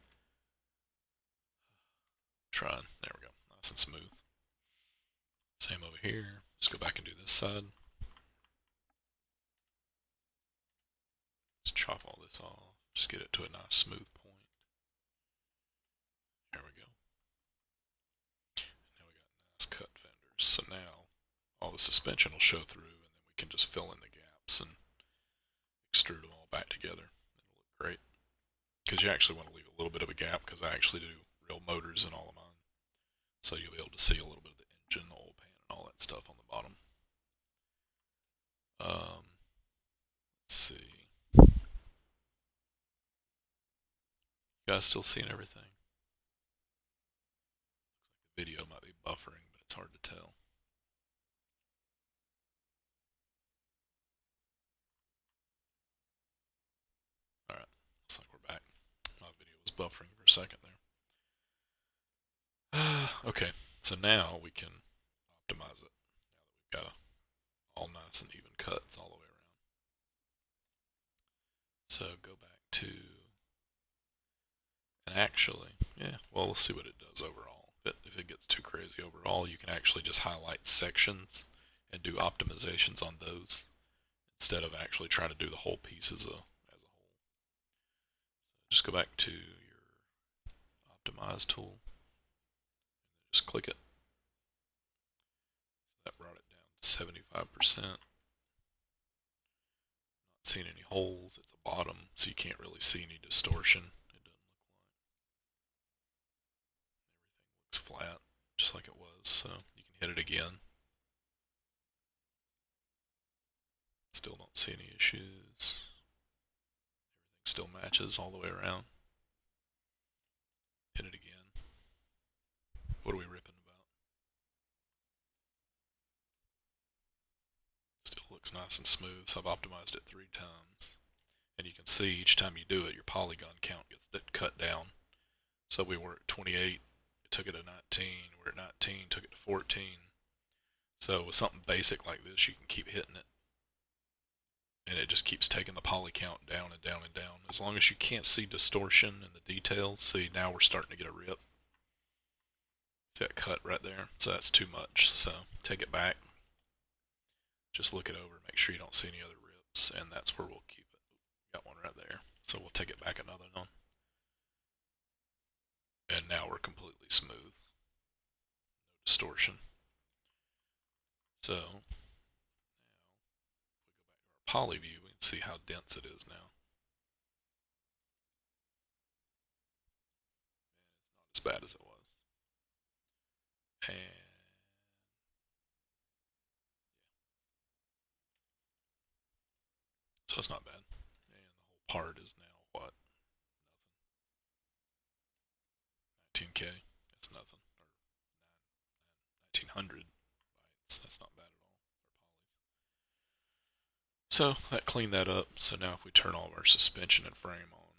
trying. There we go. Nice and smooth. Same over here. Just go back and do this side. Just chop all this off. Just get it to a nice smooth point. There we go. Now we got nice cut fenders. So now all the suspension will show through, and then we can just fill in the gaps and extrude them all back together. It'll look great. Because you actually want to leave a little bit of a gap, because I actually do real motors in all of mine. So you'll be able to see a little bit of the engine, the oil pan, and all that stuff on the bottom. Let's see. guys still seeing everything? The video might be buffering, but it's hard to tell. Alright, looks like we're back. My video was buffering for a second there. Okay, so now we can optimize it. Now that we've got all nice and even cuts all the way around. So go back to, and actually, yeah, well, let's see what it does overall. If it gets too crazy overall, you can actually just highlight sections and do optimizations on those instead of actually trying to do the whole piece as a whole. So just go back to your optimize tool, just click it. That brought it down to 75%. Not seeing any holes. It's a bottom, so you can't really see any distortion. It doesn't look like everything looks flat, just like it was. So you can hit it again. Still don't see any issues. Everything still matches all the way around. Hit it again. What are we ripping about? Still looks nice and smooth, so I've optimized it 3 times. And you can see each time you do it, your polygon count gets cut down. So we were at 28, it took it to 19, we're at 19, took it to 14. So with something basic like this, you can keep hitting it. And it just keeps taking the poly count down and down and down. As long as you can't see distortion in the details, see now we're starting to get a rip. See that cut right there? So that's too much. So take it back. Just look it over, make sure you don't see any other rips, and that's where we'll keep it. Got one right there. So we'll take it back another one. And now we're completely smooth. No distortion. So now, if we go back to our poly view, we can see how dense it is now. And it's not as bad as it was. And so it's not bad. And the whole part is now what? Nothing. 19K. That's nothing. Or 1900 bytes. That's not bad at all. So that cleaned that up. So now if we turn all of our suspension and frame on,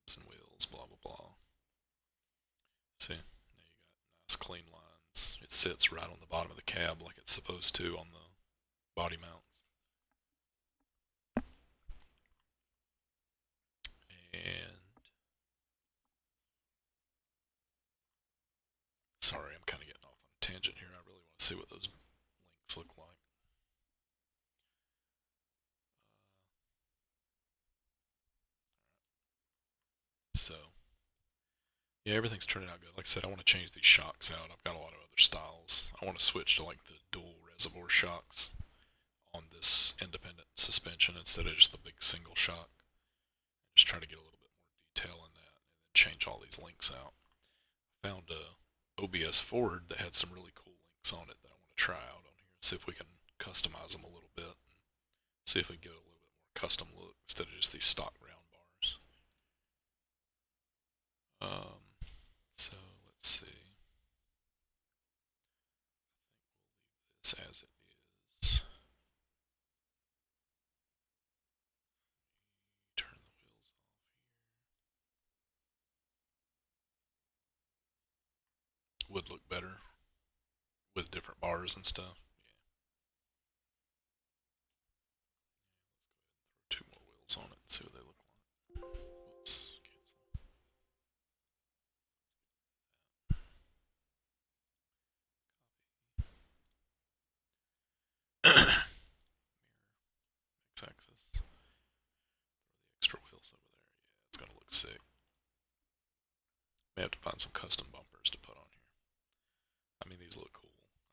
hubs and wheels, blah blah blah. See, now you got nice clean lines. It sits right on the bottom of the cab like it's supposed to on the body mounts. And sorry, I'm kind of getting off on a tangent here. I really want to see what those links look like. So, yeah, everything's turning out good. Like I said, I want to change these shocks out. I've got a lot of other styles. I want to switch to like the dual reservoir shocks on this independent suspension instead of just the big single shock. Just try to get a little bit more detail in that and then change all these links out. Found a OBS Ford that had some really cool links on it that I want to try out on here. See if we can customize them a little bit. And see if we can get a little bit more custom look instead of just these stock round bars. So let's see. I think we'll leave this as it is. Turn the wheels off here. Would look better with different bars and stuff. Yeah. Let's go ahead and throw 2 more wheels on it and see what they look like. Whoops. Cancel. X-axis. Throw the extra wheels over there. Yeah, it's gonna look sick. May have to find some custom bumpers to put on here. I mean, these look cool, I guess.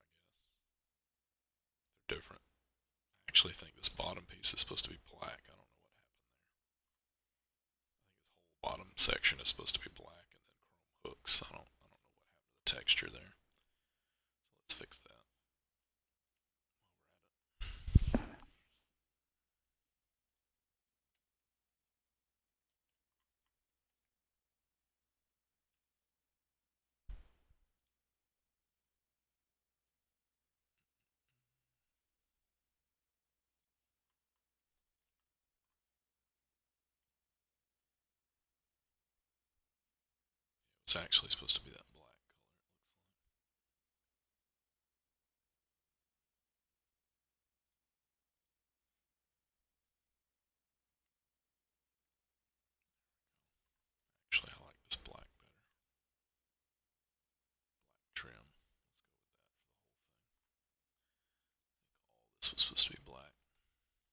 They're different. I actually think this bottom piece is supposed to be black. I don't know what happened there. I think this whole bottom section is supposed to be black and then chrome hooks. I don't know what happened to the texture there. So let's fix that. It's actually supposed to be that black color. Actually, I like this black better. Black trim. Let's go with that for the whole thing. All this was supposed to be black. These lights, what is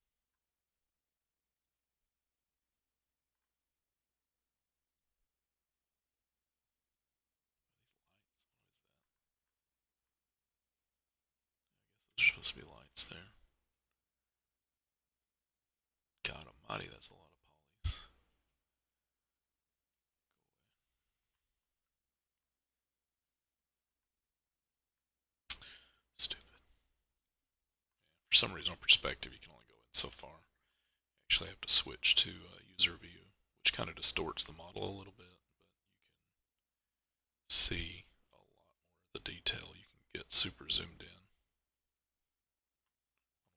that? There's supposed to be lights there. God almighty, that's a lot of polys. Stupid. For some reason on perspective you can only go in so far. You actually have to switch to user view, which kind of distorts the model a little bit, but you can see a lot more of the detail. You can get super zoomed in on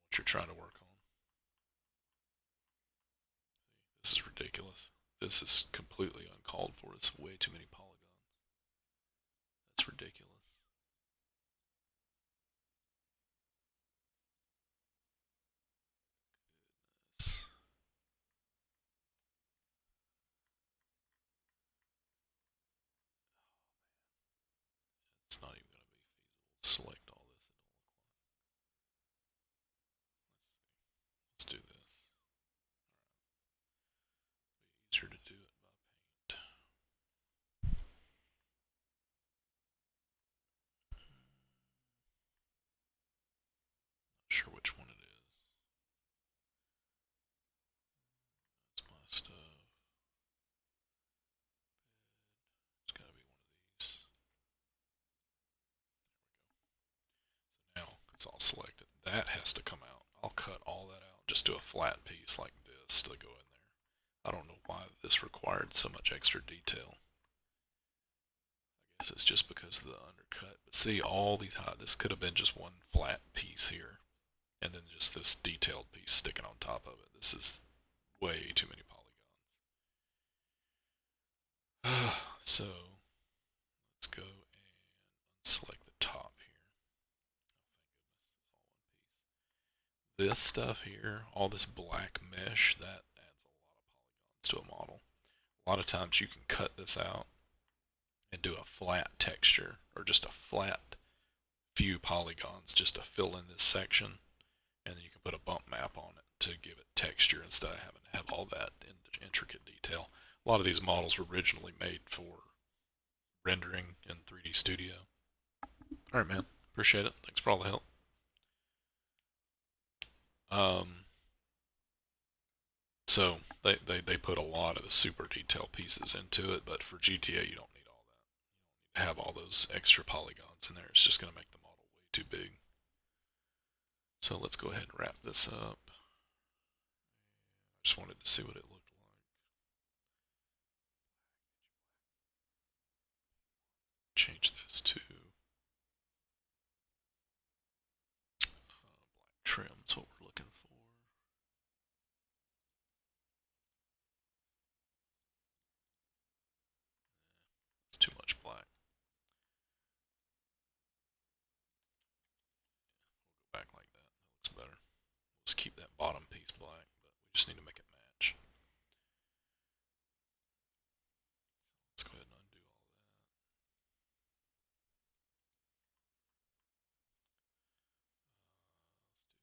what you're trying to work on. This is ridiculous. This is completely uncalled for. It's way too many polygons. That's ridiculous. It's not even going to be feasible to select all this. Let's do this. It'll be easier to do it by paint. Not sure which one it is. That's my stuff. It's got to be one of these. Now it's all selected. That has to come out. I'll cut all that out. Just do a flat piece like this to go in there. I don't know why this required so much extra detail. I guess it's just because of the undercut. But see, all these this could have been just one flat piece here, and then just this detailed piece sticking on top of it. This is way too many polygons. So let's go and select the top here. Oh, thank goodness, it's all one piece. This stuff here, all this black mesh, that adds a lot of polygons to a model. A lot of times you can cut this out and do a flat texture or just a flat few polygons just to fill in this section, and then you can put a bump map on it to give it texture instead of having to have all that intricate detail. A lot of these models were originally made for rendering in 3D Studio. All right, man. Appreciate it. Thanks for all the help. So they put a lot of the super detailed pieces into it, but for GTA you don't need all that. You don't need to have all those extra polygons in there. It's just going to make the model way too big. So let's go ahead and wrap this up. I just wanted to see what it looked like. Change this to black trim. That's what we're looking for. It's too much black. We'll go back like that. That looks better. Let's keep that bottom piece black, but we just need to make it match. Let's go ahead and undo all that.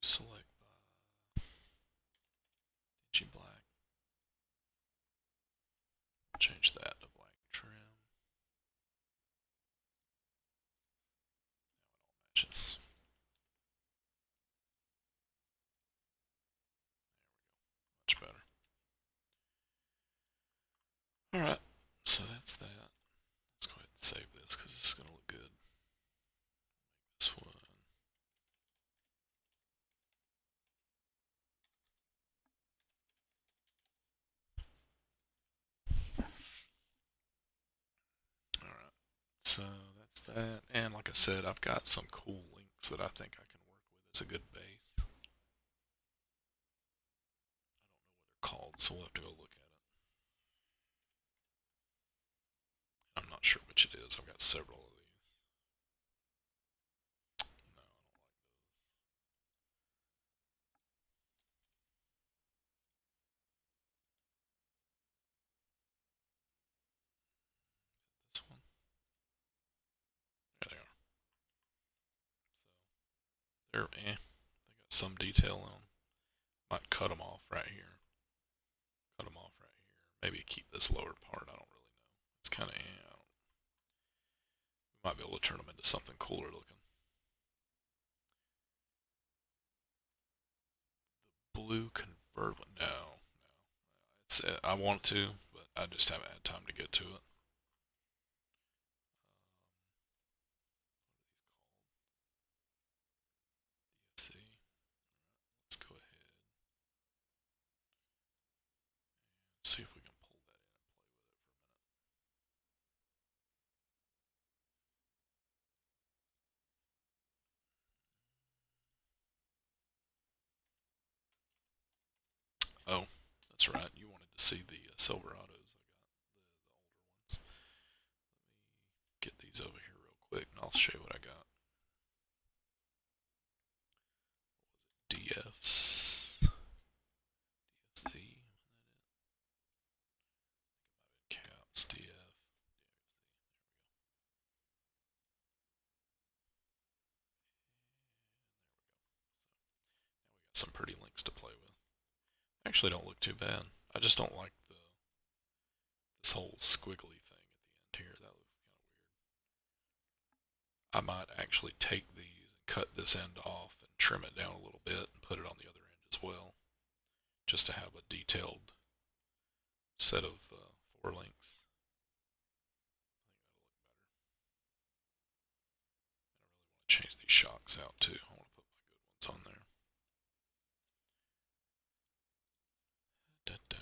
Let's do select by dingy black. Change that to black trim. Now it all matches. Much better. Alright, so that's that. Let's go ahead and save this because this is going to look good. Make this one. Alright, so that's that. And like I said, I've got some cool links that I think I can work with as a good base. I don't know what they're called, so we'll have to go look at it. I'm not sure which it is. I've got several of these. No, I don't like this one. There they are. So they're eh. They got some detail on them. Might cut them off right here. Cut them off right here. Maybe keep this lower part. I don't really know. It's kind of eh. We might be able to turn them into something cooler looking. Blue convertible. No, no. It's I want to, but I just haven't had time to get to it. See, let's go ahead. See if we can pull that in and play with it for a minute. Oh, that's right. You wanted to see the Silverados. I got the older ones. Let me get these over here real quick, and I'll show you what I got. DFs. DFZ. Caps. DF. Now we got some pretty links to play with. Actually, don't look too bad. I just don't like this whole squiggly thing at the end here. That looks kind of weird. I might actually take these and cut this end off and trim it down a little bit and put it on the other end as well, just to have a detailed set of four links. I think that'll look better. And I really want to change these shocks out too. I want to put my good ones on there. Da -da.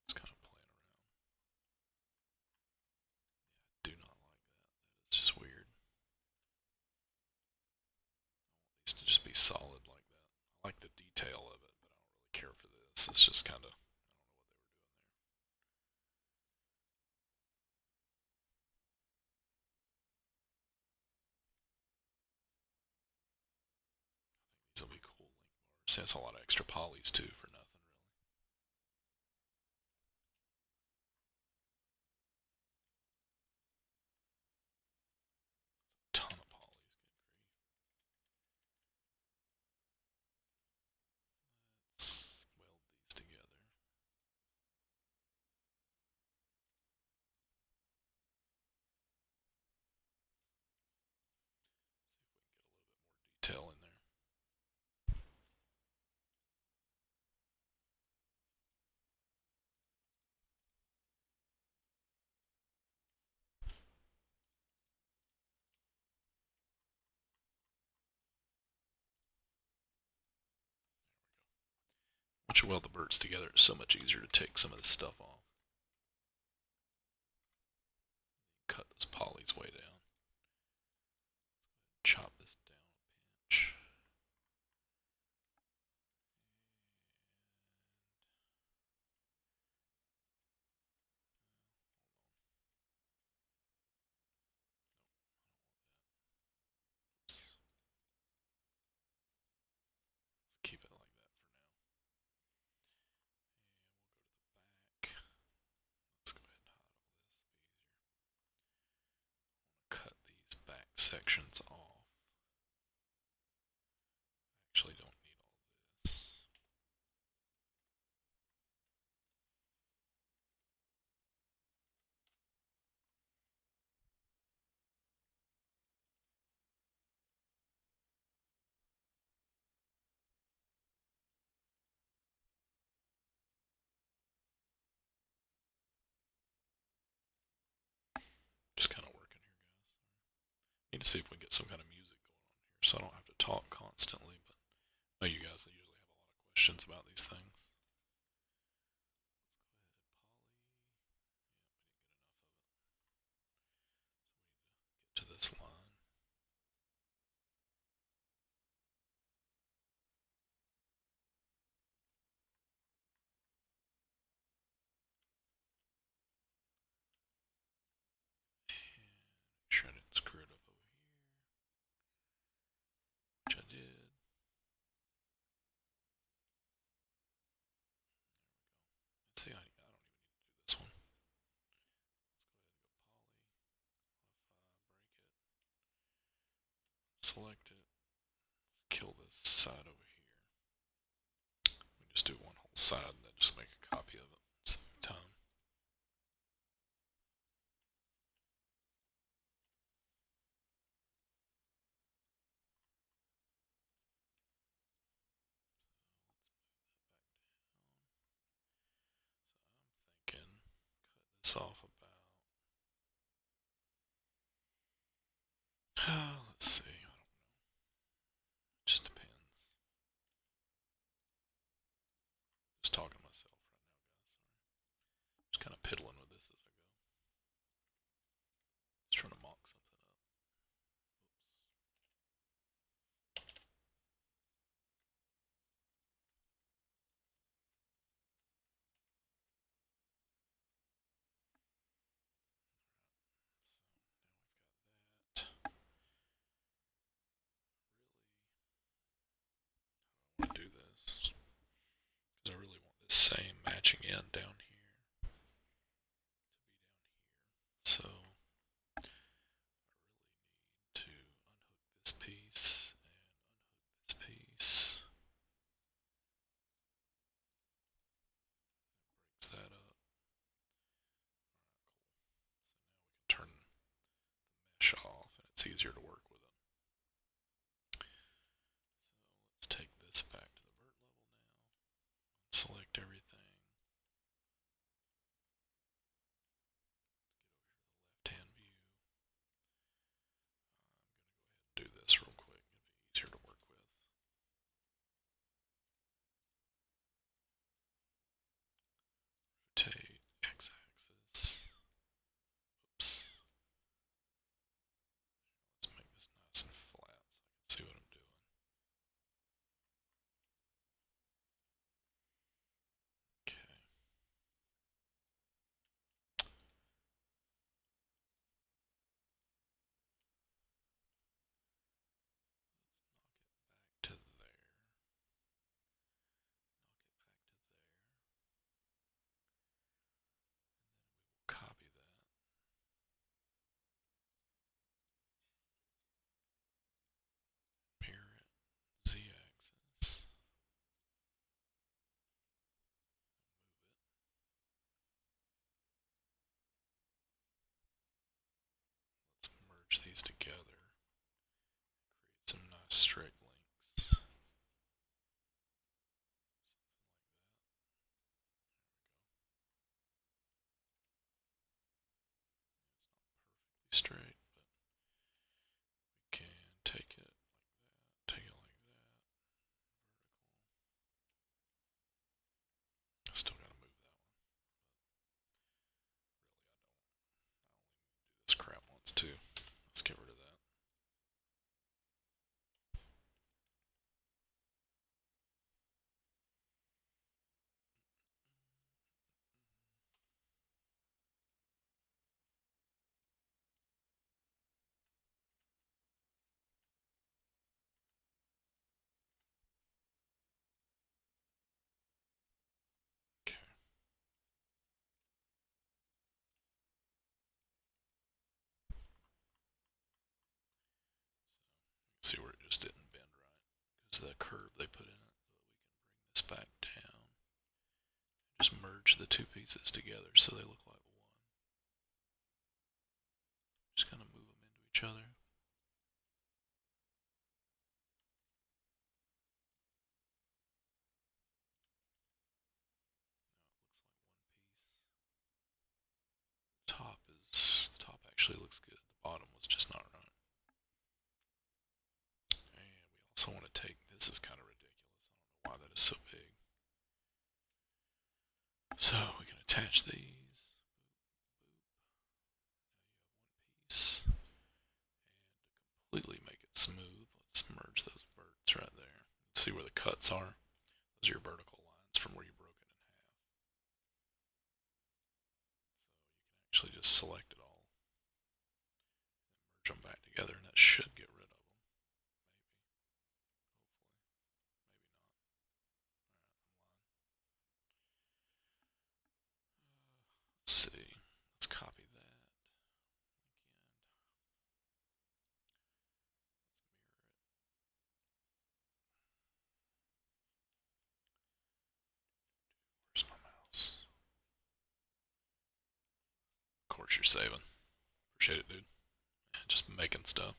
It's kind of playing around. Yeah, I do not like that. That is just weird. I want these to just be solid like that. I like the detail of it, but I don't really care for this. It's just kind of, I don't know what they were doing there. These will be cool link bars. See, that's a lot of extra polys too for nothing really. Ton of polys, good grief. Let's weld these together. See if we can get a little bit more detail in there. Once you weld the birds together, it's so much easier to take some of this stuff off. Cut those polys way down. Chop this down a pinch. Oops. Let's keep it like that for now. And we'll go to the back. Let's go ahead and hide all this. Cut these back sections off. Actually, don't need all this. Just kind of working here, guys. Need to see if we can get some kind of music going on here so I don't have to talk constantly, but I know you guys usually have a lot of questions about these things. select it. Kill this side over here. We just do one whole side and then just make a copy of it. Save time. Thinking, cut this off about. Let's see. I don't know. It just depends. Just talking to myself right now, guys. Sorry. Just kind of piddling with this as I go. Just trying to mock something up. Oops. So now we've got that. Really, I want to do this because I really want this same matching end down here to be down here. So I really need to unhook this piece and unhook this piece. That breaks that up. Alright, cool. So now we can turn the mesh off and it's easier to work with it. So let's take this back to the vert level now. Select everything. Let's get over here to the left hand view. I'm going to go ahead and do this real quick. It'll be easier to work with. Rotate x-axis. Oops. Let's make this nice and flat so I can see what I'm doing. Okay. Knock it back to there. Copy that. Mirror it. Z-axis. Let's merge these together. Create some nice straight links. Straight, but we can take it like that, take it like that, vertical. Still gotta move that one, but really I only need to do this crap once too. Let's get rid of that. Okay. So see where it just didn't bend right because of the curve they put in it. But we can bring this back down. Just merge the two pieces together so they look like one. Just kind of move them into each other. Now it looks like one piece. The top actually looks good. The bottom was just not right. And we also want to take, this is kind of ridiculous. I don't know why that is so big. So we can attach these. Now you have one piece. And to completely make it smooth, let's merge those verts right there. See where the cuts are? Those are your vertical lines from where you broke it in half. So you can actually just select it all and merge them back together, and that should get rid of them. Maybe. Hopefully. Maybe not. Alright, I'm lying. Let's see. Let's copy that. Again. hours you're saving. Appreciate it, dude. Just making stuff.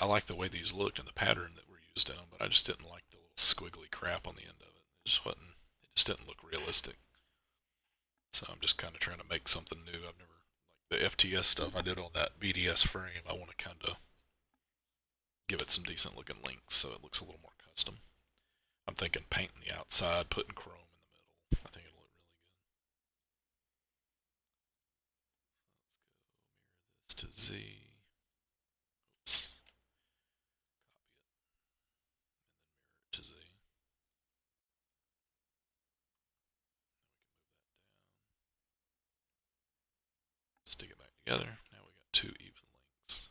I like the way these looked and the pattern that were used in them, but I just didn't like the little squiggly crap on the end of it. It just wasn't. It just didn't look realistic. So I'm just kind of trying to make something new. I've never like the FTS stuff I did on that BDS frame. I want to kind of give it some decent looking links so it looks a little more custom. I'm thinking painting the outside, putting chrome in the middle. I think it'll look really good. Let's go mirror this to Z. Oops. Copy it and then mirror it to Z. Stick it back together. Now we got two even links.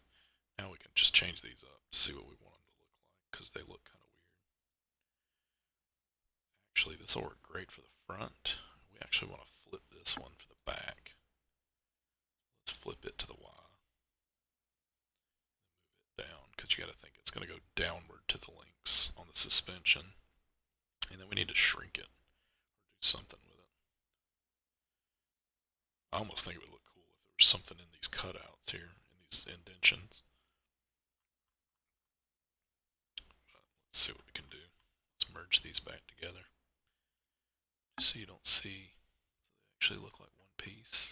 Now we can just change these up to see what we want them to look like because they look kind of weird. Actually, this will work great for the front. We actually want to flip this one for the back. Let's flip it to the Y. Move it down because you got to think it's going to go downward to the links on the suspension. And then we need to shrink it or do something with it. I almost think it would look cool if there was something in these cutouts here, in these indentions. But let's see what we can do. Let's merge these back together. So you don't see, so they actually look like one piece.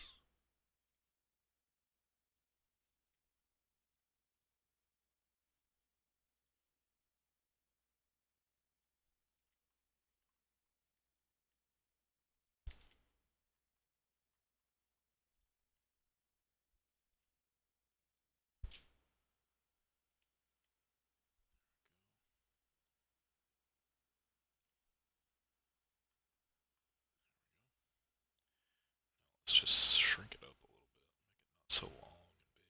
Let's just shrink it up a little bit, make it not so long and big.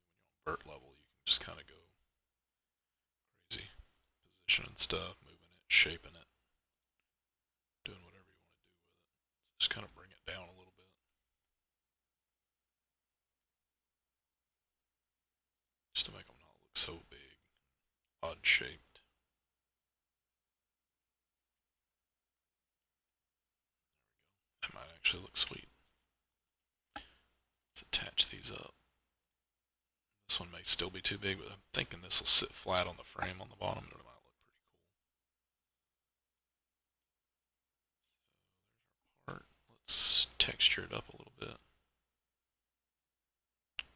When you're on vert level, you can just kind of go crazy. Positioning stuff, moving it, shaping it, doing whatever you want to do with it. Just kind of bring it down a little bit. Just to make them not look so big, odd shaped. That might actually look sweet. Let's attach these up. This one may still be too big, but I'm thinking this will sit flat on the frame on the bottom, and it might look pretty cool. So there's our part. Let's texture it up a little bit. Make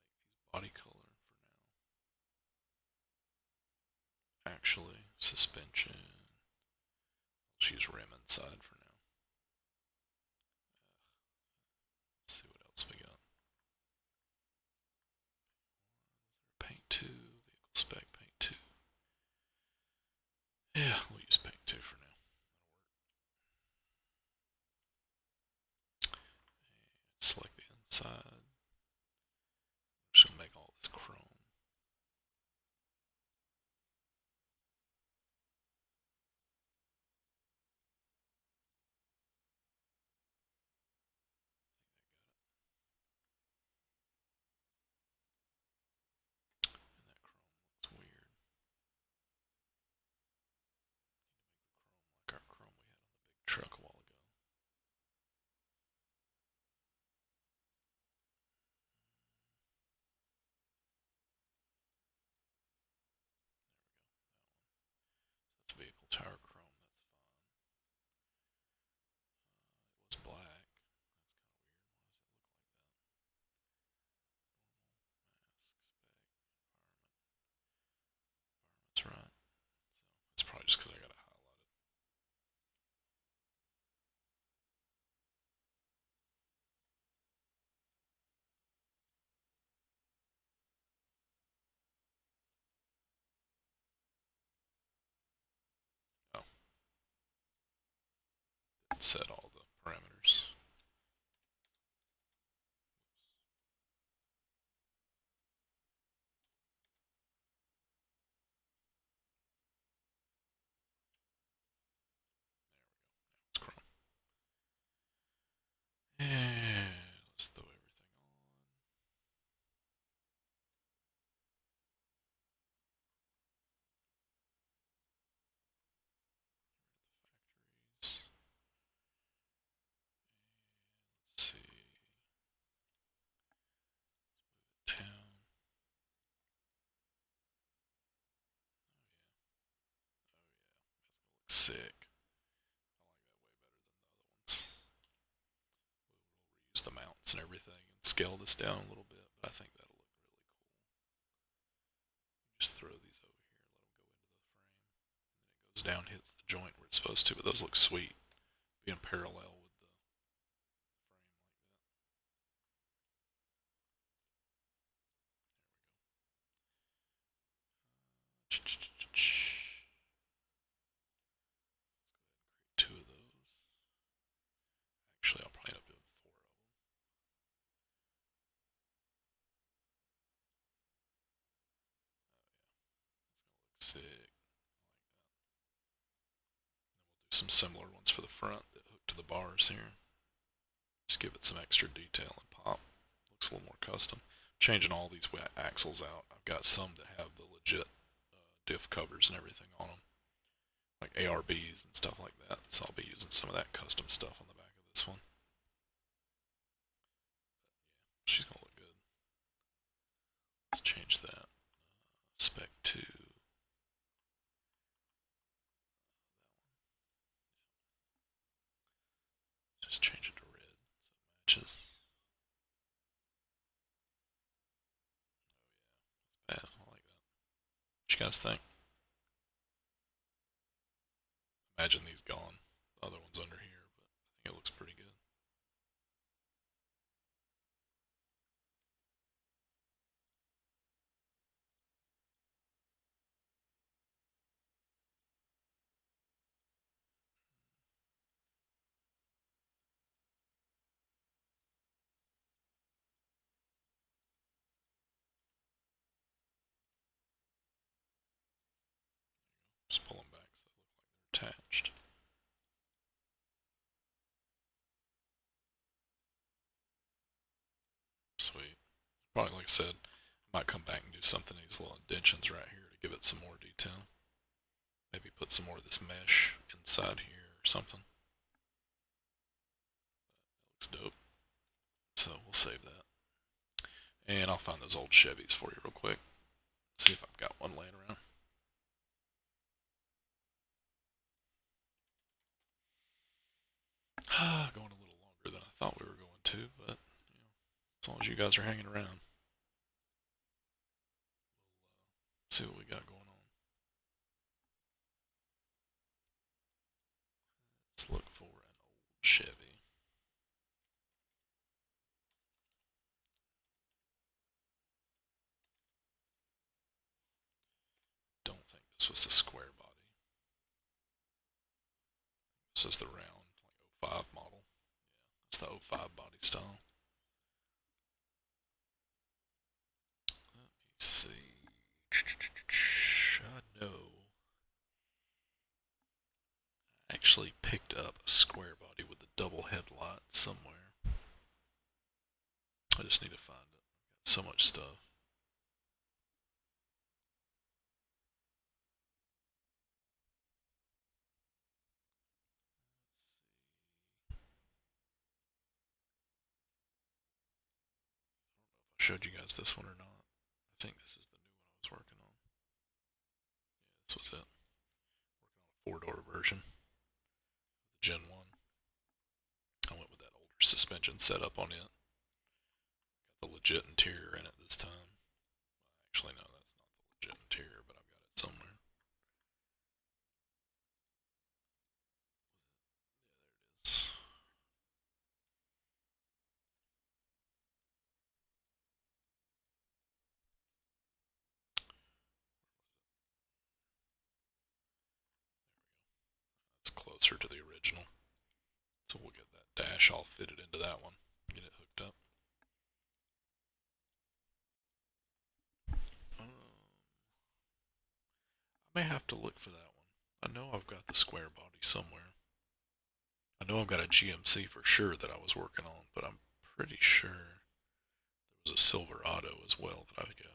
these body color for now. Actually, suspension. Let's use rim inside for now. Let's see what else we got. Paint 2, vehicle spec paint 2. Yeah, we'll use paint 2 for now. And select the inside. I'm just gonna make all this chrome. And that chrome looks weird. Like our chrome we had on the big truck a while ago. That's vehicle tire chrome, that's fine. It was black. That's kind of weird. Why does it look like that? Mask, spec, environment. Environment's right. So it's probably just because I got it highlighted. Oh, didn't set all the parameters. It's chrome. And let's throw everything on. sick. I like that way better than the other ones. We'll reuse the mounts and everything and scale this down a little bit, but I think that'll look really cool. Just throw these over here, let them go into the frame, and then it goes down, hits the joint where it's supposed to, but those look sweet, being parallel with the frame like that. Two of those. Actually, I'll probably end up doing four of them. It's gonna look sick. Do some similar ones for the front that hook to the bars here. Just give it some extra detail and pop. Looks a little more custom. Changing all these axles out. I've got some that have the legit diff covers and everything on them, like ARBs and stuff like that. So I'll be using some of that custom stuff on the back of this one. She's gonna look good. Let's change that spec to that one. Just change it to red so it matches. Oh yeah, that's bad. I like that. What you guys think? Imagine these gone. The other one's under here, but I think it looks pretty good. Just pull them back so they look like they're attached. Sweet. Probably, like I said, I might come back and do something to these little indentions right here to give it some more detail. Maybe put some more of this mesh inside here or something. That looks dope. So we'll save that. And I'll find those old Chevys for you real quick. See if I've got one laying around. Going a little longer than I thought we were going to, but as long as you guys are hanging around, we'll see what we got going on. Let's look for an old Chevy. Don't think this was a square body. This is the round, like 05 model. Yeah, it's the 05 body style. Let me see. I know. I actually picked up a square body with a double headlight somewhere. I just need to find it. I've got so much stuff. I showed you guys this one or not. I think this is the new one I was working on. Yeah, this was it. Working on a 4-door version. The Gen 1. I went with that older suspension setup on it. Got the legit interior in it this time. Well, actually, no, that's not the legit interior, but I've got it somewhere. Yeah, there it is. It's closer to the original. So we'll get that dash all fitted into that one. Get it hooked up. I may have to look for that one. I know I've got the square body somewhere. I know I've got a GMC for sure that I was working on, but I'm pretty sure there was a Silverado as well that I've got.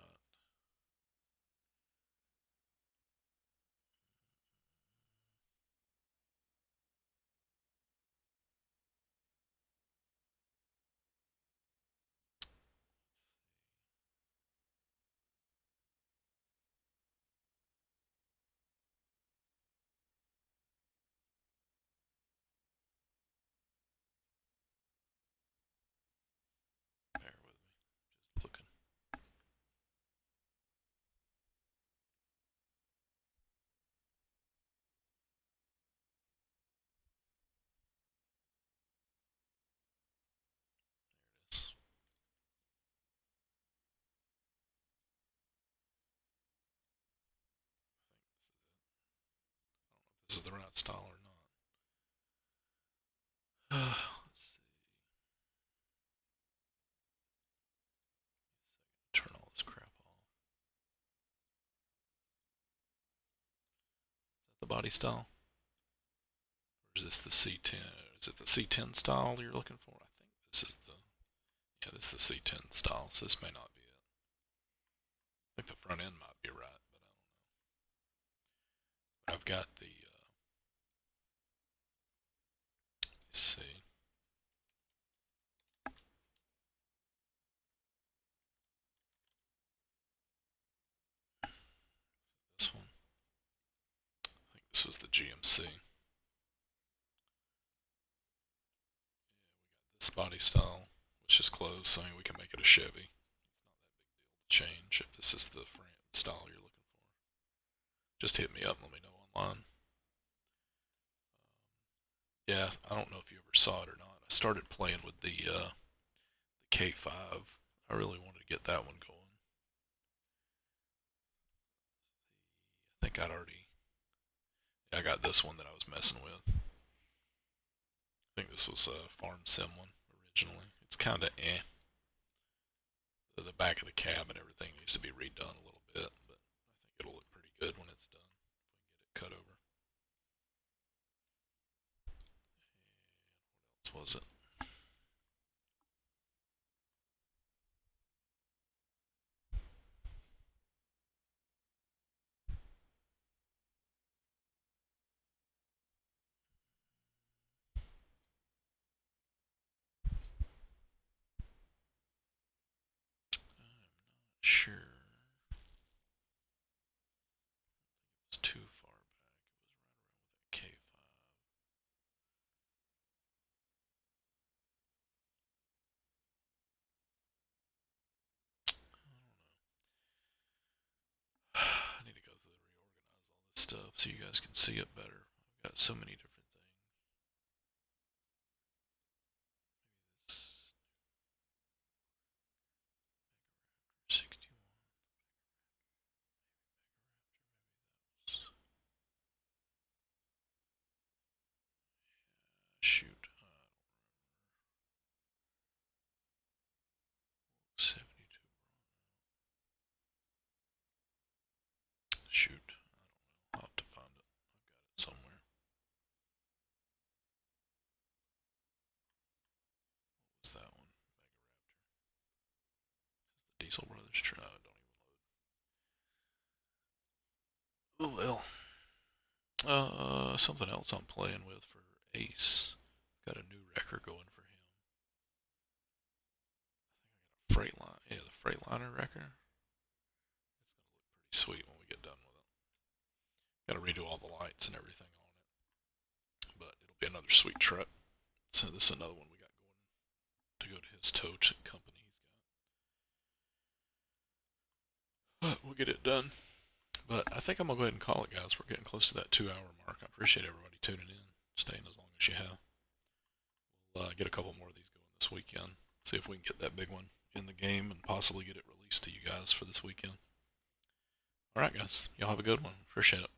this is the right style or not. Let's see. Turn all this crap off. Is that the body style? Or is this the C10? Is it the C10 style you're looking for? I think this is the, yeah, this is the C10 style, so this may not be it. I think the front end might be right, but I don't know. But I've got the, let's see. This one. I think this was the GMC. This body style, which is close, so we can make it a Chevy. It's not that big deal to change if this is the frame style you're looking for. Just hit me up and let me know online. Yeah, I don't know if you ever saw it or not. I started playing with the K5. I really wanted to get that one going. I think I got this one that I was messing with. I think this was a farm sim one originally. It's kind of eh. The back of the cab and everything needs to be redone a little bit, but I think it'll look pretty good when it's done. If we can get it cut over. And what else was it? Sure. It's too far back. It was right around with that K5. I need to go through and reorganize all this stuff so you guys can see it better. I've got so many different things. Maybe this 61. Shoot. 72. Shoot. I don't know. I'll have to find it. I've got it somewhere. What was that one? Mega Raptor. This is the Diesel Brothers truck. Don't even load. Oh well. Something else I'm playing with for Ace. Got a new wrecker going for him. I think I got a Freightliner. Yeah, the Freightliner wrecker. It's gonna look pretty sweet when we get done with it. Got to redo all the lights and everything on it, but it'll be another sweet truck. So this is another one we got going to go to his tow company he's got. But we'll get it done. But I think I'm gonna go ahead and call it, guys. We're getting close to that 2 hour mark. I appreciate everybody tuning in, staying as long as you have. We'll get a couple more of these going this weekend. See if we can get that big one in the game and possibly get it released to you guys for this weekend. All right, guys. Y'all have a good one. Appreciate it.